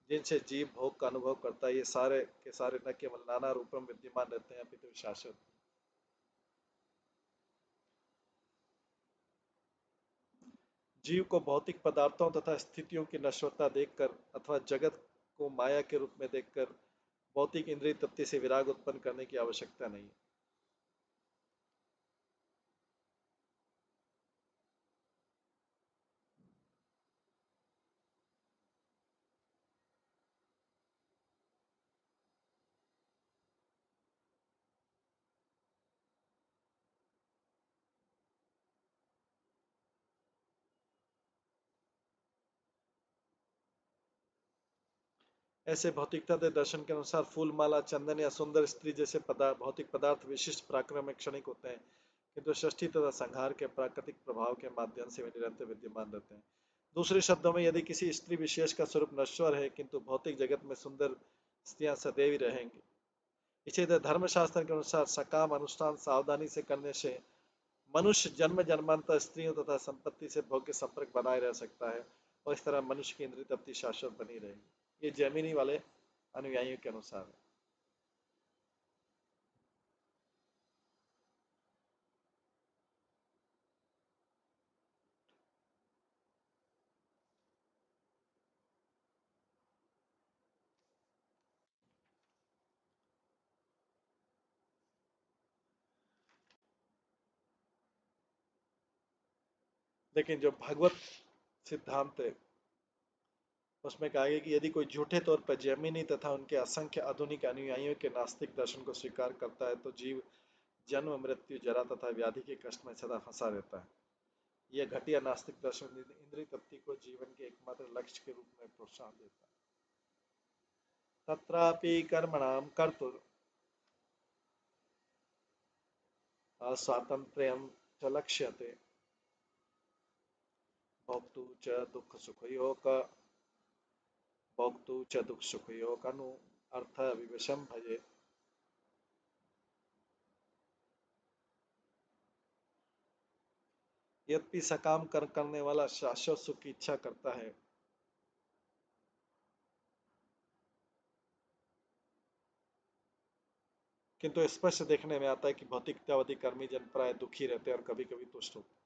जिनसे जीव भोग का अनुभव करता है, ये सारे के सारे न केवल नाना रूपों में विद्यमान रहते हैं अपितु शाश्वत। जीव को भौतिक पदार्थों तथा स्थितियों की नश्वरता देखकर अथवा जगत को माया के रूप में देखकर भौतिक इंद्रिय तृप्ति से विराग उत्पन्न करने की आवश्यकता नहीं। ऐसे भौतिकता दर्शन के अनुसार फूल माला चंदन या सुंदर स्त्री जैसे भौतिक पदार्थ विशिष्ट पराक्रम में क्षणिक होते हैं, किंतु सृष्टि तथा संहार के प्राकृतिक प्रभाव के माध्यम से वे निरंतर विद्यमान रहते हैं। दूसरे शब्दों में, यदि किसी स्त्री विशेष का स्वरूप नश्वर है किंतु भौतिक जगत में सुंदर स्त्रियां सदैव ही रहेंगी। इसी तरह धर्मशास्त्र के अनुसार सकाम अनुष्ठान सावधानी से करने से मनुष्य जन्म जन्मांतर स्त्रियों तथा संपत्ति से भोग्य संपर्क बनाए रह सकता है और इस तरह मनुष्य की इंद्रिय तृप्ति शाश्वत बनी रहेगी। ये जैमिनी वाले अनुयायियों के अनुसार है। लेकिन जो भगवत सिद्धांत है उसमें कहा गया कि यदि कोई झूठे तौर पर जैमिनी तथा उनके असंख्य आधुनिक अनुयायियों के नास्तिक दर्शन को स्वीकार करता है तो जीव जन्म मृत्यु जरा तथा व्याधि के कष्ट में सदा फंसा रहता है। यह घटिया नास्तिक दर्शन इंद्रिय तृप्ति को जीवन के एकमात्र लक्ष्य के रूप में प्रोत्साहन देता है। तत्रापि कर्मणाम कर्तुर स्वातंत्र्यं च लक्ष्यते भोक्तु च दुख सुखयोग भोक्तु च दुख सुखयोग अनु अर्थ विवशम भजे। यद्यपि सकाम कर्म करने वाला शाश्वत सुख की इच्छा करता है, किंतु स्पष्ट देखने में आता है कि भौतिकतावादी कर्मी जन प्राय दुखी रहते हैं और कभी कभी तुष्ट होते हैं।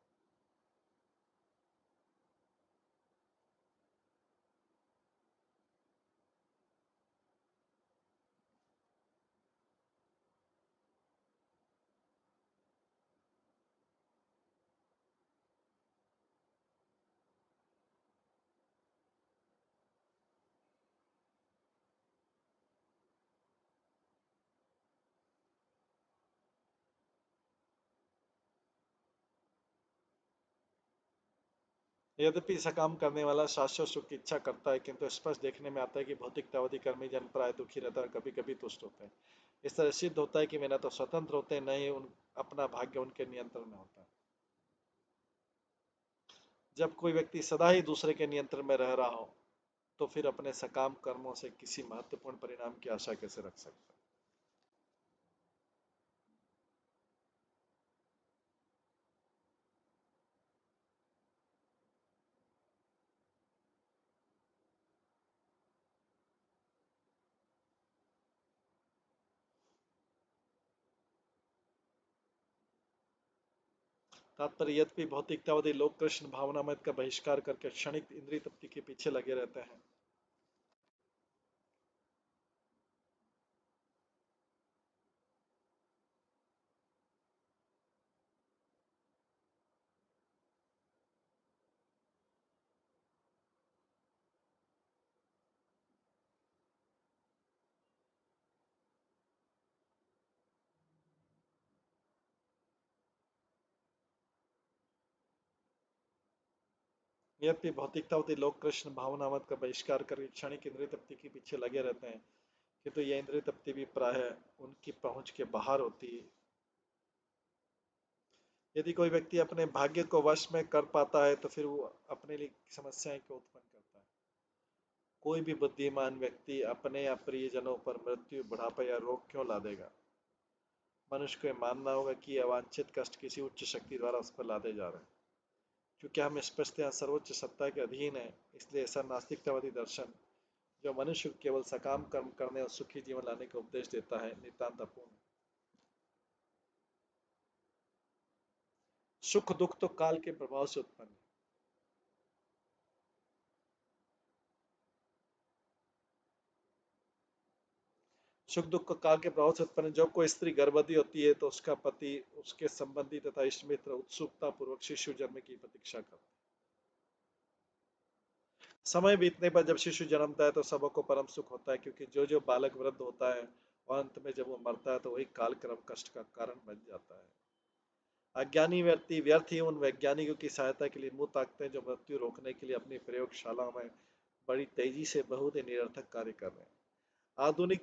यद्यपि सकाम करने वाला शाश्वत सुख की इच्छा करता है, किंतु स्पष्ट देखने में आता है कि भौतिकतावादी कर्मी जन प्राय दुखी रहता है और कभी कभी तुष्ट होते हैं। इस तरह सिद्ध होता है कि वे न तो स्वतंत्र होते हैं, न ही अपना भाग्य उनके नियंत्रण में होता है। जब कोई व्यक्ति सदा ही दूसरे के नियंत्रण में रह रहा हो तो फिर अपने सकाम कर्मों से किसी महत्वपूर्ण परिणाम की आशा कैसे रख सकता है। तात्पर्य, यद्यपि भौतिकतावादी लोग कृष्ण भावनामृत का बहिष्कार करके क्षणिक इंद्रिय तृप्ति के पीछे लगे रहते हैं, यद्यपि भौतिकतावादी लोग कृष्ण भावनामत का बहिष्कार करके क्षणिक इंद्रिय तृप्ति के पीछे लगे रहते हैं, किंतु यह इंद्रिय तृप्ति भी प्राय उनकी पहुंच के बाहर होती है। यदि कोई व्यक्ति अपने भाग्य को वश में कर पाता है तो फिर वो अपने लिए समस्याएं क्यों उत्पन्न करता है? कोई भी बुद्धिमान व्यक्ति अपने या प्रियजनों पर मृत्यु, बुढ़ापा या रोग क्यों ला देगा? मनुष्य को यह मानना होगा कि अवांछित कष्ट किसी उच्च शक्ति द्वारा उस पर लादे जा रहे हैं। क्योंकि हम स्पष्टतः सर्वोच्च सत्ता के अधीन है, इसलिए ऐसा नास्तिकतावादी दर्शन जो मनुष्य को केवल सकाम कर्म करने और सुखी जीवन लाने का उपदेश देता है, नितांत अपूर्ण है। सुख दुख तो काल के प्रभाव से उत्पन्न है। सुख दुख का काल के प्रभाव से उत्पन्न है। जब कोई स्त्री गर्भवती होती है तो उसका पति, उसके संबंधी तथा इष्ट मित्र उत्सुकता पूर्वक शिशु जन्म की प्रतीक्षा करते हैं। समय बीतने पर जब शिशु जन्मता है तो सबको परम सुख होता है, क्योंकि जो जो बालक वृद्ध होता है और अंत में जब वो मरता है तो वही काल क्रम कष्ट का कारण बन जाता है। अज्ञानी व्यक्ति व्यर्थ ही उन वैज्ञानिकों की सहायता के लिए मुंह ताकते हैं जो मृत्यु रोकने के लिए अपनी प्रयोगशाला में बड़ी तेजी से बहुत ही निरर्थक कार्य कर रहे हैं। आधुनिक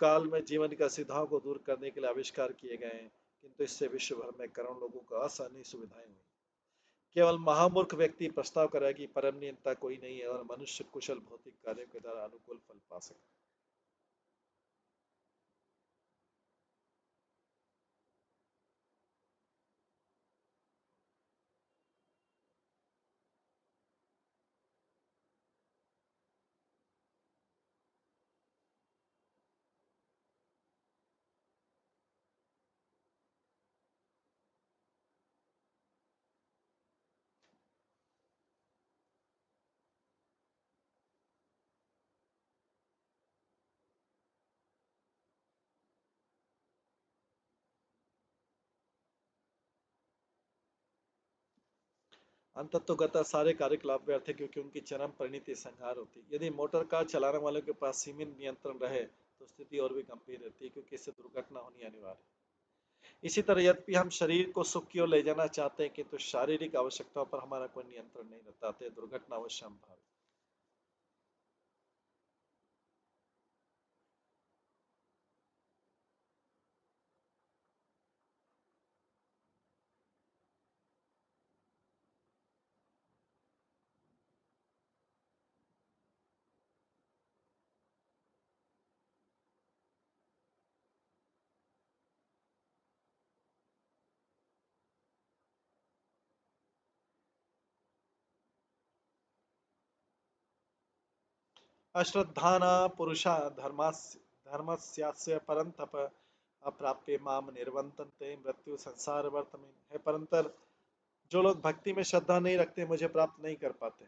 काल में जीवन का सीधाओं को दूर करने के लिए आविष्कार किए गए हैं, किंतु इससे विश्व भर में करोड़ों लोगों को असहनीय सुविधाएं हुई। केवल महामूर्ख व्यक्ति प्रस्ताव करेगा कि परम नियंता कोई नहीं है और मनुष्य कुशल भौतिक कार्यों के द्वारा अनुकूल फल पा सकता है। अंततोगता सारे कार्यकलाप व्यर्थ है, क्योंकि उनकी चरम परिणति संहार होती है। यदि मोटर कार चलाने वालों के पास सीमित नियंत्रण रहे तो स्थिति और भी गंभीर रहती है, क्योंकि इससे दुर्घटना होनी अनिवार्य है। इसी तरह यद्यपि हम शरीर को सुख की ओर ले जाना चाहते हैं, किंतु शारीरिक आवश्यकताओं पर हमारा कोई नियंत्रण नहीं रहता, तो दुर्घटना अवश्य संभव है। अश्रद्धाना पुरुषा धर्मस्यास्य परंतप अप्राप्य माम निर्वंतन्ते मृत्यु संसार वर्तमान है। परंतर जो लोग भक्ति में श्रद्धा नहीं रखते मुझे प्राप्त नहीं कर पाते।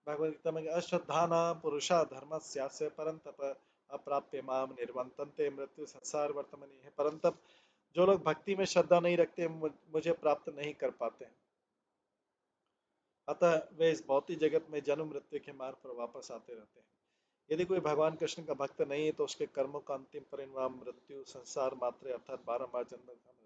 भगवद गीता में अश्रद्धाना पुरुषा धर्मस्यास्य परंतप अप्राप्य माम निर्वंतन्ते मृत्यु संसार वर्तमनि है। परंतप जो लोग भक्ति में श्रद्धा नहीं रखते मुझे प्राप्त नहीं कर पाते। अतः वे इस भौतिक जगत में जन्म मृत्यु के मार्ग पर वापस आते रहते हैं। यदि कोई भगवान कृष्ण का भक्त नहीं है तो उसके कर्मों का अंतिम परिणाम मृत्यु संसार मात्र अर्थात बारंबार जन्म का मृत्यु।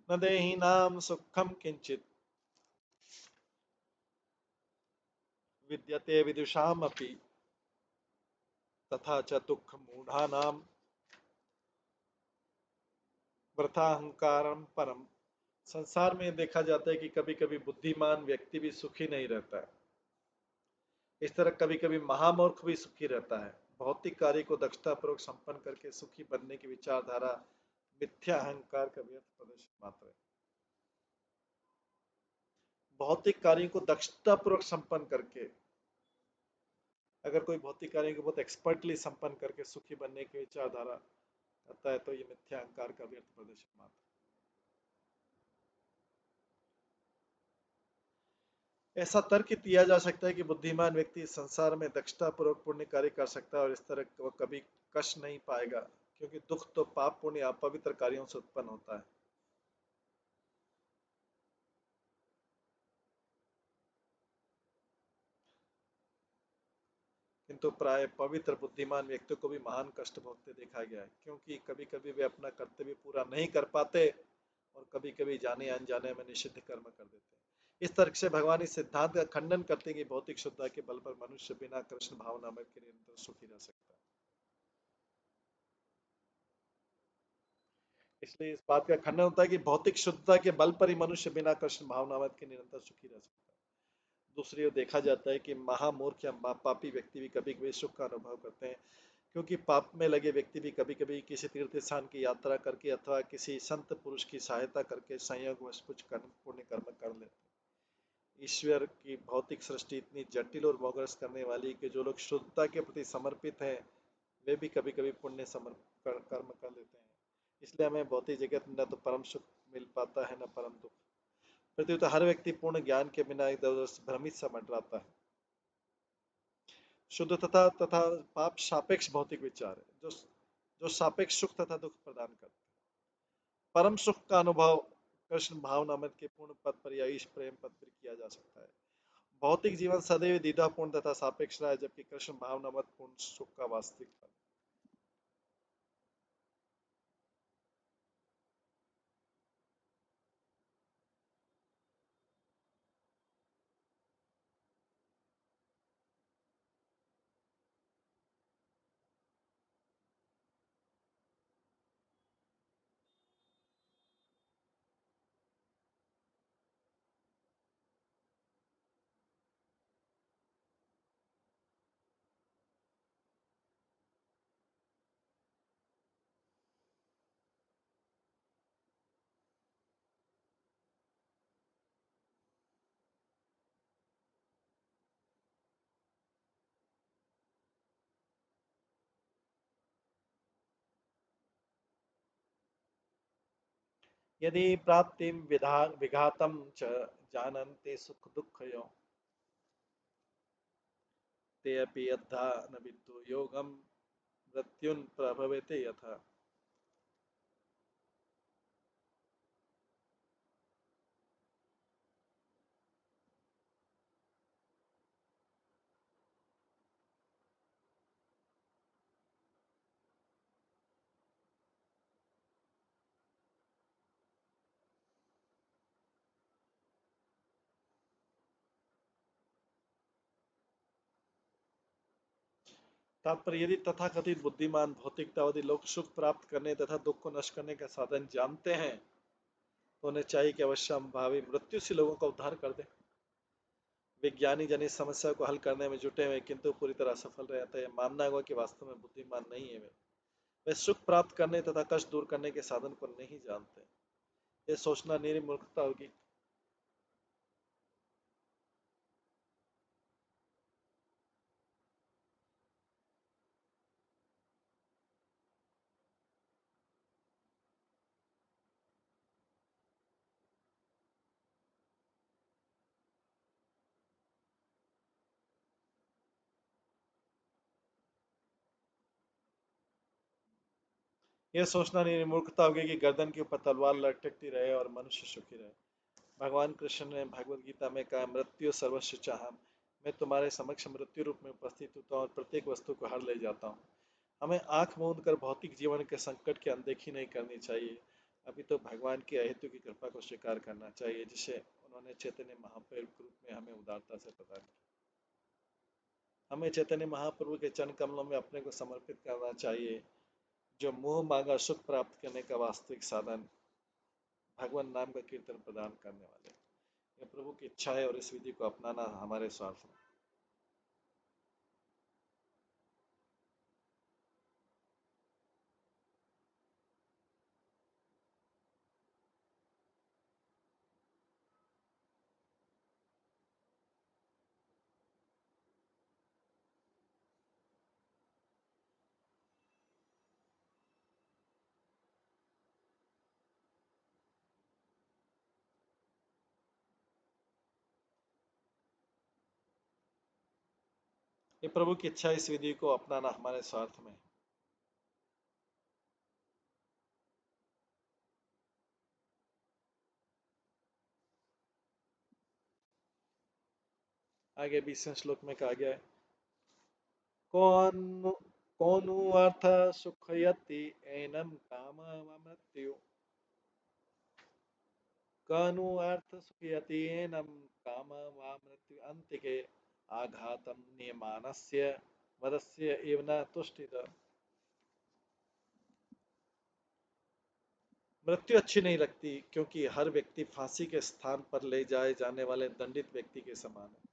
न देहि नाम सुखम किंचित विद्यते विदुषाम अपि तथा च दुख मूढ़ानाम वृथा अहंकारम परम। संसार में देखा जाता है कि कभी कभी बुद्धिमान व्यक्ति भी सुखी नहीं रहता है। इस तरह कभी कभी महामूर्ख भी सुखी रहता है। भौतिक कार्य को दक्षतापूर्वक संपन्न करके सुखी बनने की विचारधारा मिथ्या अहंकार का व्यर्थ प्रदर्शन मात्र है। भौतिक कार्यों को दक्षतापूर्वक संपन्न करके, अगर कोई भौतिक कार्यों को बहुत एक्सपर्टली संपन्न करके सुखी बनने की विचारधारा करता है तो ये मिथ्या अहंकार का व्यर्थ प्रदर्शन मात्र। ऐसा तर्क दिया जा सकता है कि बुद्धिमान व्यक्ति इस संसार में दक्षतापूर्वक पुण्य कार्य कर सकता है और इस तरह वह कभी कष्ट नहीं पाएगा, क्योंकि दुख तो पाप पुण्य अपवित्र कार्यों से उत्पन्न होता है। किंतु प्राय पवित्र बुद्धिमान व्यक्तियों को भी महान कष्ट भोगते देखा गया है, क्योंकि कभी कभी वे अपना कर्तव्य पूरा नहीं कर पाते और कभी कभी जाने अनजाने में निषिद्ध कर्म कर देते हैं। इस तर्क से भगवान इस सिद्धांत का खंडन करते हैं कि भौतिक शुद्धता के बल पर मनुष्य बिना कृष्ण भावना में के निरंतर सुखी रह सकता है। इसलिए इस बात का खंडन होता है कि भौतिक शुद्धता के बल पर ही मनुष्य बिना कृष्ण भावनामत के निरंतर सुखी रह सकता है। दूसरी ओर देखा जाता है कि महामूर्ख या पापी व्यक्ति भी कभी कभी सुख का अनुभव करते हैं, क्योंकि पाप में लगे व्यक्ति भी कभी कभी किसी तीर्थ स्थान की यात्रा करके अथवा किसी संत पुरुष की सहायता करके संयोगवश कुछ कर्म पुण्य कर्म कर लेते हैं। ईश्वर की भौतिक सृष्टि इतनी जटिल और मोहग्रस्त करने वाली कि जो लोग शुद्धता के प्रति समर्पित हैं वे भी कभी कभी पुण्य कर्म कर लेते हैं। इसलिए हमें भौतिक जगत में न तो परम सुख मिल पाता है न परम दुख। प्रत्युत हर व्यक्ति पूर्ण ज्ञान के बिना इधर उधर से भ्रमित सा मंडराता है। शुद्ध तथा तथा पाप सापेक्ष भौतिक विचार है जो जो सापेक्ष सुख तथा दुख प्रदान करते हैं। परम सुख का अनुभव कृष्ण भावनामृत के पूर्ण पद पर या ईश प्रेम पद पर किया जा सकता है। भौतिक जीवन सदैव द्विधापूर्ण तथा सापेक्ष रहा है, जबकि कृष्ण भावनामृत पूर्ण सुख का वास्तविक फल। यदि प्राप्ति विघातम च जानन्ते सुख दुःखयोः ते अपि यद्धा न विद्युः योगं मृत्युन् प्रभवेते यथा। तात्पर्य, यदि तथाकथित बुद्धिमान भौतिकतावादी लोग सुख प्राप्त करने तथा दुख को नष्ट करने का साधन जानते हैं तो उन्हें चाहिए कि अवश्य भावी मृत्यु से लोगों का उद्धार कर दे। विज्ञानी जन इस समस्या को हल करने में जुटे हुए किंतु पूरी तरह असफल रहते हैं। मानना होगा कि वास्तव में बुद्धिमान नहीं है वे सुख प्राप्त करने तथा कष्ट दूर करने के साधन को नहीं जानते। ये सोचना निरी मूर्खता होगी। यह सोचना निरी मूर्खता होगी कि गर्दन के ऊपर तलवार लटकती रहे और मनुष्य सुखी रहे। भगवान कृष्ण ने भगवद गीता में कहा, मृत्यु सर्वस्व चाहम, मैं तुम्हारे समक्ष मृत्यु रूप में उपस्थित होता हूँ और प्रत्येक वस्तु को हर ले जाता हूँ। हमें आंख मूंद कर भौतिक जीवन के संकट की अनदेखी नहीं करनी चाहिए। अभी तो भगवान की अहेतु की कृपा को स्वीकार करना चाहिए, जिसे उन्होंने चैतन्य महाप्रभु के रूप में हमें उदारता से प्रदान किया। हमें चैतन्य महाप्रभु के चरण कमलों में अपने को समर्पित करना चाहिए, जो मुंह मांगा सुख प्राप्त करने का वास्तविक साधन, भगवान नाम का कीर्तन प्रदान करने वाले। यह प्रभु की इच्छा है और इस विधि को अपनाना हमारे स्वार्थ में। ये प्रभु की इच्छा है, इस विधि को अपनाना हमारे स्वार्थ में। आगे 20वें श्लोक में कहा गया है, कौन कौनु अर्थ सुखयति एनम काम मृत्यु, कौनु अर्थ सुखयति एनम काम मृत्यु अंतिके आघातम नियमानस्य वरस्य एव न तुष्टित। मृत्यु अच्छी नहीं लगती क्योंकि हर व्यक्ति फांसी के स्थान पर ले जाए जाने वाले दंडित व्यक्ति के समान है।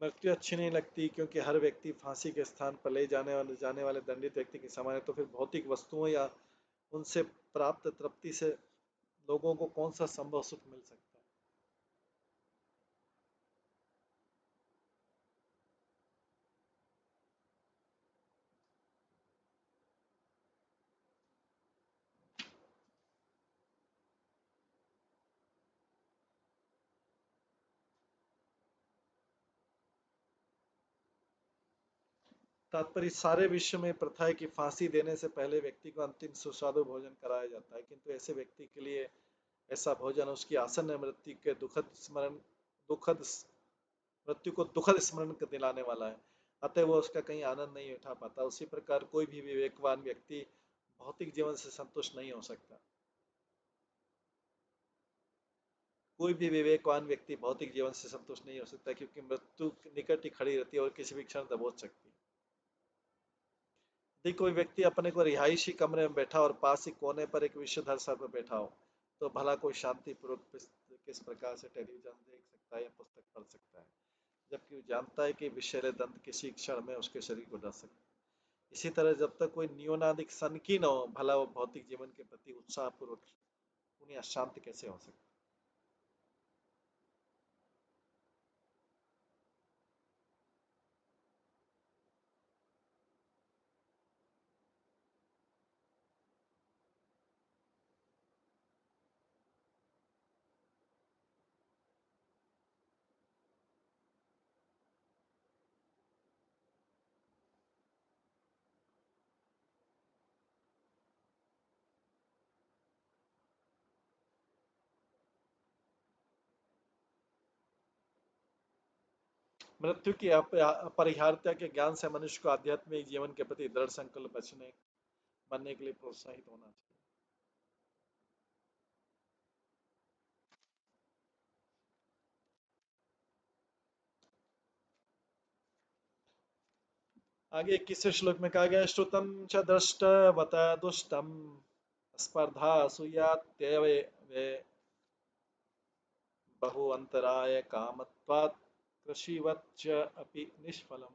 मृत्यु अच्छी नहीं लगती क्योंकि हर व्यक्ति फांसी के स्थान पर ले जाने वाले दंडित व्यक्ति के समान है। तो फिर भौतिक वस्तुओं या उनसे प्राप्त तृप्ति से लोगों को कौन सा संभव सुख मिल सकता है। तात्पर्य सारे विश्व में प्रथा है कि फांसी देने से पहले व्यक्ति को अंतिम सुस्वादु भोजन कराया जाता है, किंतु ऐसे व्यक्ति के लिए ऐसा भोजन उसकी आसन्न मृत्यु के दुखद मृत्यु को दुखद स्मरण दिलाने वाला है, अतः वो उसका कहीं आनंद नहीं उठा पाता। उसी प्रकार कोई भी विवेकवान व्यक्ति भौतिक जीवन से संतुष्ट नहीं हो सकता। कोई भी विवेकवान व्यक्ति भौतिक जीवन से संतुष्ट नहीं हो सकता क्योंकि मृत्यु निकट ही खड़ी रहती है और किसी भी क्षण दबोच सकती है। यदि कोई व्यक्ति अपने को रिहायशी कमरे में बैठा और पास ही कोने पर एक विषधर सर्प बैठा हो, तो भला कोई शांतिपूर्वक किस प्रकार से टेलीविजन देख सकता है या पुस्तक पढ़ सकता है, जबकि वो जानता है कि विषैले दंत किसी क्षण में उसके शरीर को डस सकते हैं। इसी तरह जब तक कोई न्यूनाधिक सनकी न हो, भला वो भौतिक जीवन के प्रति उत्साहपूर्वक उन्हें अशांत कैसे हो सकता है। मृत्यु की अपरिहार्यता के ज्ञान से मनुष्य को आध्यात्मिक जीवन के प्रति दृढ़ संकल्प बचने बनने के लिए प्रोत्साहित होना चाहिए। आगे 21वें श्लोक में कहा गया, श्रुतम च दृष्टवत दुष्टम स्पर्धा असूयात्यव बहु अंतराय कामत्वात् कृषिवत च अपि निष्फलम।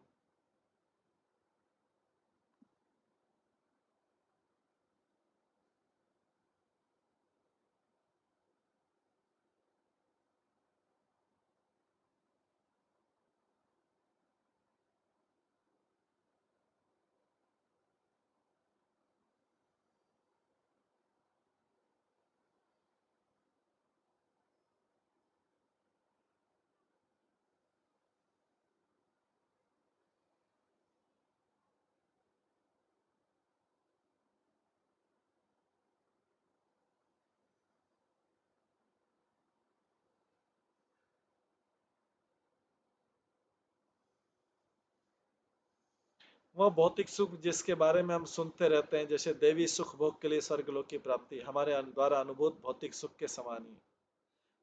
वह भौतिक सुख जिसके बारे में हम सुनते रहते हैं, जैसे देवी सुख भोग के लिए स्वर्गलोक की प्राप्ति, हमारे द्वारा अनुभूत भौतिक सुख के समान ही।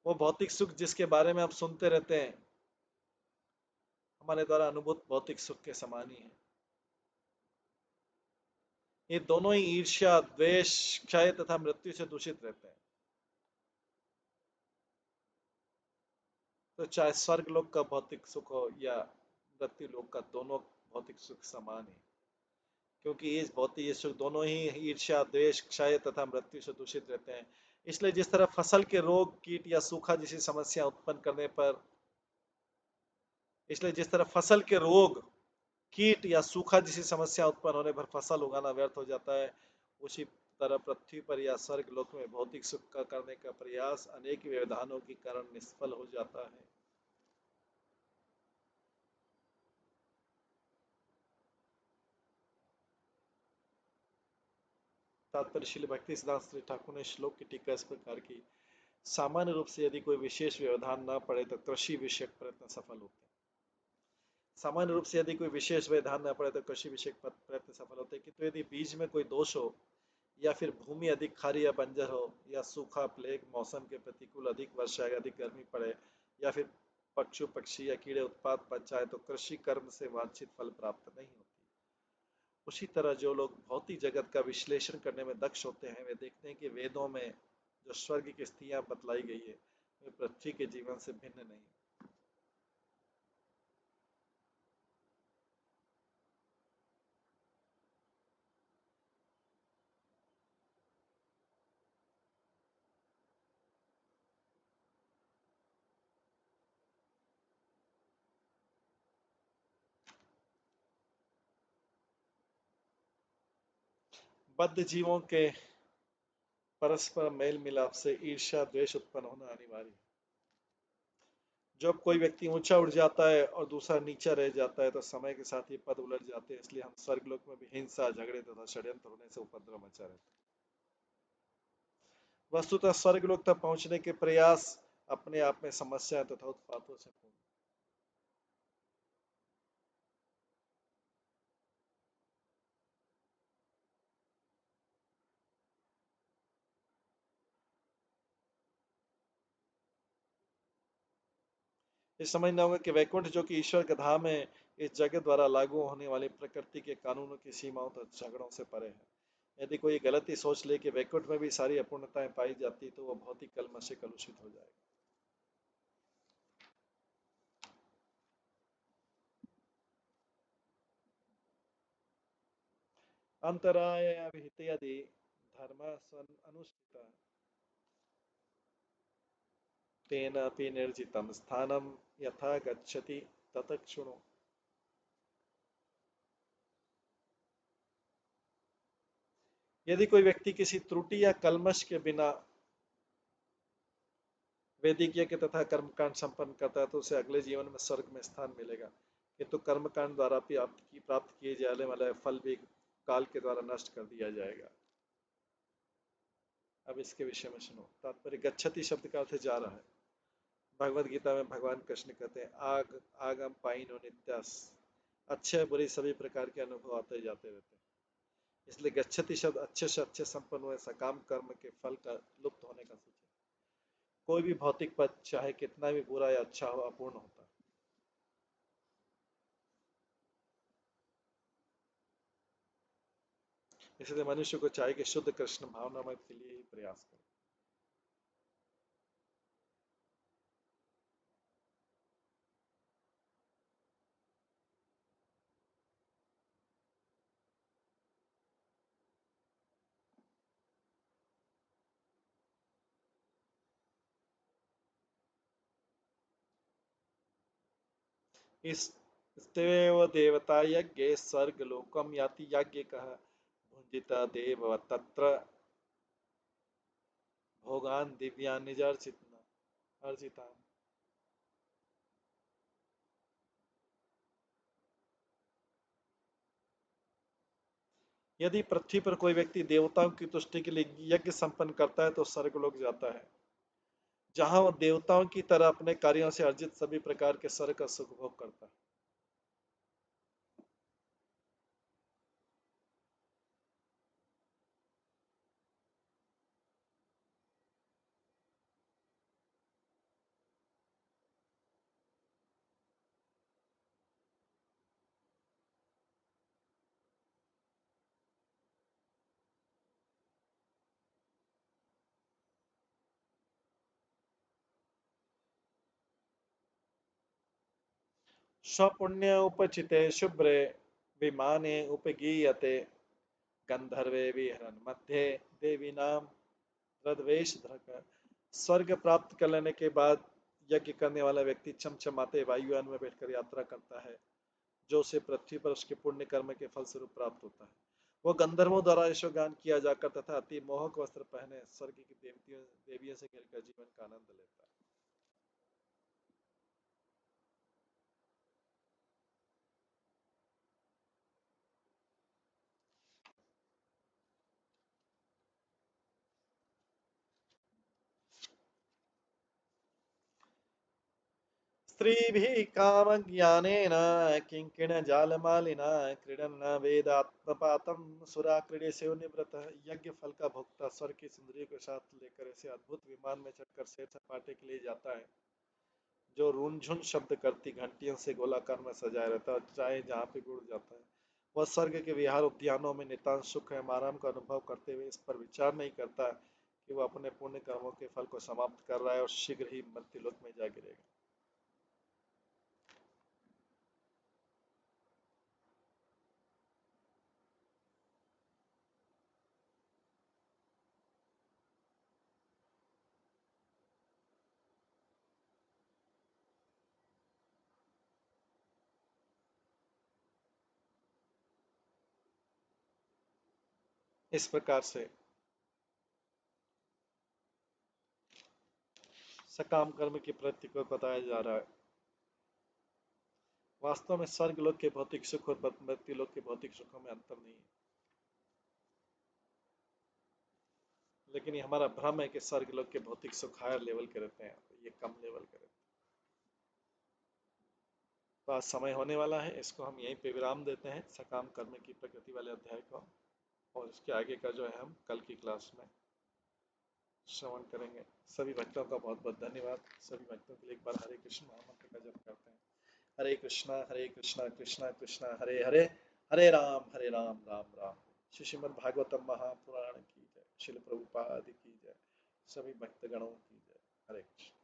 वो भौतिक सुख जिसके बारे में आप सुनते रहते हैं, हमारे द्वारा अनुभूत भौतिक सुख के समान ही है। ये दोनों ही ईर्ष्या, द्वेष, क्षय तथा मृत्यु से दूषित रहते हैं। तो चाहे स्वर्ग लोक का भौतिक सुख हो या मृत्यु लोक का, दोनों भौतिक सुख समान है, क्योंकि ये भौतिक ये सुख दोनों ही ईर्ष्या, द्वेष, क्षय तथा मृत्यु से दूषित रहते हैं। इसलिए जिस तरह फसल के रोग, कीट या सूखा जैसी समस्या उत्पन्न करने पर इसलिए जिस तरह फसल के रोग, कीट या सूखा जैसी समस्या उत्पन्न होने पर फसल उगाना व्यर्थ हो जाता है, उसी तरह पृथ्वी पर या स्वर्ग लोक में भौतिक सुख का करने का प्रयास अनेक व्यवधानों के कारण निष्फल हो जाता है। तात्पर्य श्री भक्ति सिद्धांत श्री ठाकुर ने श्लोक की टीका इस प्रकार की। सामान्य रूप से यदि कोई विशेष व्यवधान न पड़े तो कृषि विषयक प्रयत्न सफल होते हैं। सामान्य रूप से यदि कोई विशेष व्यवधान न पड़े तो कृषि विषयक प्रयत्न सफल होते हैं, किंतु यदि बीज में कोई दोष हो या फिर भूमि अधिक खारी या बंजर हो या सूखा, प्लेग, मौसम के प्रतिकूल, अधिक वर्षा या अधिक गर्मी पड़े या फिर पशु पक्षी या कीड़े उत्पाद पच जाए तो कृषि कर्म से वांछित फल प्राप्त नहीं होती। उसी तरह जो लोग भौतिक जगत का विश्लेषण करने में दक्ष होते हैं, वे देखते हैं कि वेदों में जो स्वर्ग की स्थितियां बतलाई गई है वे पृथ्वी के जीवन से भिन्न नहीं। बद्ध जीवों के परस्पर मेल मिलाप से ईर्ष्या, द्वेष उत्पन्न होना अनिवार्य है। जब कोई व्यक्ति ऊंचा उठ जाता है और दूसरा नीचा रह जाता है तो समय के साथ ये पद उलट जाते हैं। इसलिए हम स्वर्गलोक में भी हिंसा, झगड़े तथा षड्यंत्र होने से उपद्रव मचा रहता है। वस्तुतः स्वर्गलोक तक पहुंचने के प्रयास अपने आप में समस्या तथा उत्पातों से पूर्ण। ये समझना होगा कि वैकुंठ जो कि ईश्वर का धाम है, इस जगत द्वारा लागू होने वाली प्रकृति के कानूनों की सीमाओं तथा झगड़ों से परे है। यदि कोई गलती सोच ले कि वैकुंठ में भी सारी अपूर्णताएं पाई जाती तो वह भौतिक कलमश से कलुषित हो जाएगा। अंतराय विहितयदि धर्म अनुष्ठिता तेन अपि निर्जितम स्थानम यथा गच्छति ततक्षुणु। यदि कोई व्यक्ति किसी त्रुटि या कलमश के बिना वैदिक यज्ञ तथा कर्मकांड संपन्न करता है तो उसे अगले जीवन में स्वर्ग में स्थान मिलेगा, किंतु कर्मकांड द्वारा प्राप्त किए जाने वाला फल भी काल के द्वारा नष्ट कर दिया जाएगा। अब इसके विषय में सुनो। तात्पर्य गच्छति शब्द का अर्थ जा रहा है। भगवत गीता में भगवान कृष्ण कहते हैं आग आगम पाइनो नित्यास, अच्छे बुरे सभी प्रकार के अनुभव आते जाते रहते हैं। इसलिए गच्छति शब्द अच्छे से अच्छे संपन्न हुए सकाम कर्म के फल का लुप्त होने का सूचक। कोई भी भौतिक पद चाहे कितना भी बुरा या अच्छा हो अपूर्ण होता है। इसलिए मनुष्य को चाहिए कि शुद्ध कृष्ण भावनामय के लिए ही प्रयास करे। इस देव देवता यज्ञ स्वर्ग लोकम याति यज्ञ कह भुंजिता देव तत्र भोगान दिव्यान निजर्चित अर्जितान। यदि पृथ्वी पर कोई व्यक्ति देवताओं की तुष्टि के लिए यज्ञ संपन्न करता है तो स्वर्गलोक जाता है, जहां वह देवताओं की तरह अपने कार्यों से अर्जित सभी प्रकार के स्वर्ग का सुख भोग करता है। स्वपुण्य उपचिते शुभ्रे विमाने उपगीयते गंधर्वे विहरन मध्ये देवी नाम रद्वेश धरकर। स्वर्ग प्राप्त कर लेने के बाद यज्ञ करने वाला व्यक्ति चमचमाते वायुयान में बैठकर यात्रा करता है, जो उसे पृथ्वी पर उसके पुण्य कर्म के फल स्वरूप प्राप्त होता है। वो गंधर्वों द्वारा यशोगान किया जाकर तथा अति मोहक वस्त्र पहने स्वर्ग की देवियों से घिरकर जीवन का आनंद लेता है। स्त्रीभिः कामज्ञानेन किङ्किणजालमालिना क्रीडन् वेदात्मपातं सुरा क्रीडेस्यो निवृत्तः। यज्ञ फल का भोक्ता स्वर्ग की सुंदरियों के साथ लेकर ऐसे अद्भुत विमान में चढ़कर सैर सपाटे के लिए जाता है, जो रूनझुन शब्द करती घंटियों से गोलाकार में सजाया रहता है और चाहे जहाँ पे भी उड़ जाता है। वह स्वर्ग के विहार उद्यानों में नितांत सुख एवं आराम का अनुभव करते हुए इस पर विचार नहीं करता कि वह अपने पुण्य कर्मों के फल को समाप्त कर रहा है और शीघ्र ही मृत्युलोक में जा गिरेगा। इस प्रकार से सकाम कर्म की प्रवृत्ति को बताया जा रहा है। वास्तव में स्वर्ग लोक के भौतिक सुख और मृत्यु लोक के भौतिक सुखों में अंतर नहीं है, लेकिन ये हमारा भ्रम है कि स्वर्ग लोक के भौतिक सुख हायर लेवल के रहते हैं, ये कम लेवल के रहते हैं। तो आज समय होने वाला है, इसको हम यहीं पे विराम देते हैं सकाम कर्म की प्रकृति वाले अध्याय को, और इसके आगे का जो है हम कल की क्लास में श्रवण करेंगे। सभी भक्तों का बहुत बहुत धन्यवाद। सभी भक्तों के लिए एक बार हरे कृष्ण महामंत्र का जप करते हैं। हरे कृष्णा कृष्णा कृष्णा हरे हरे, हरे राम राम राम। श्रीमद् भागवतम महापुराण की जय, शिल प्रभुपाद की जय, सभी भक्तगणों की जय। हरे कृष्ण।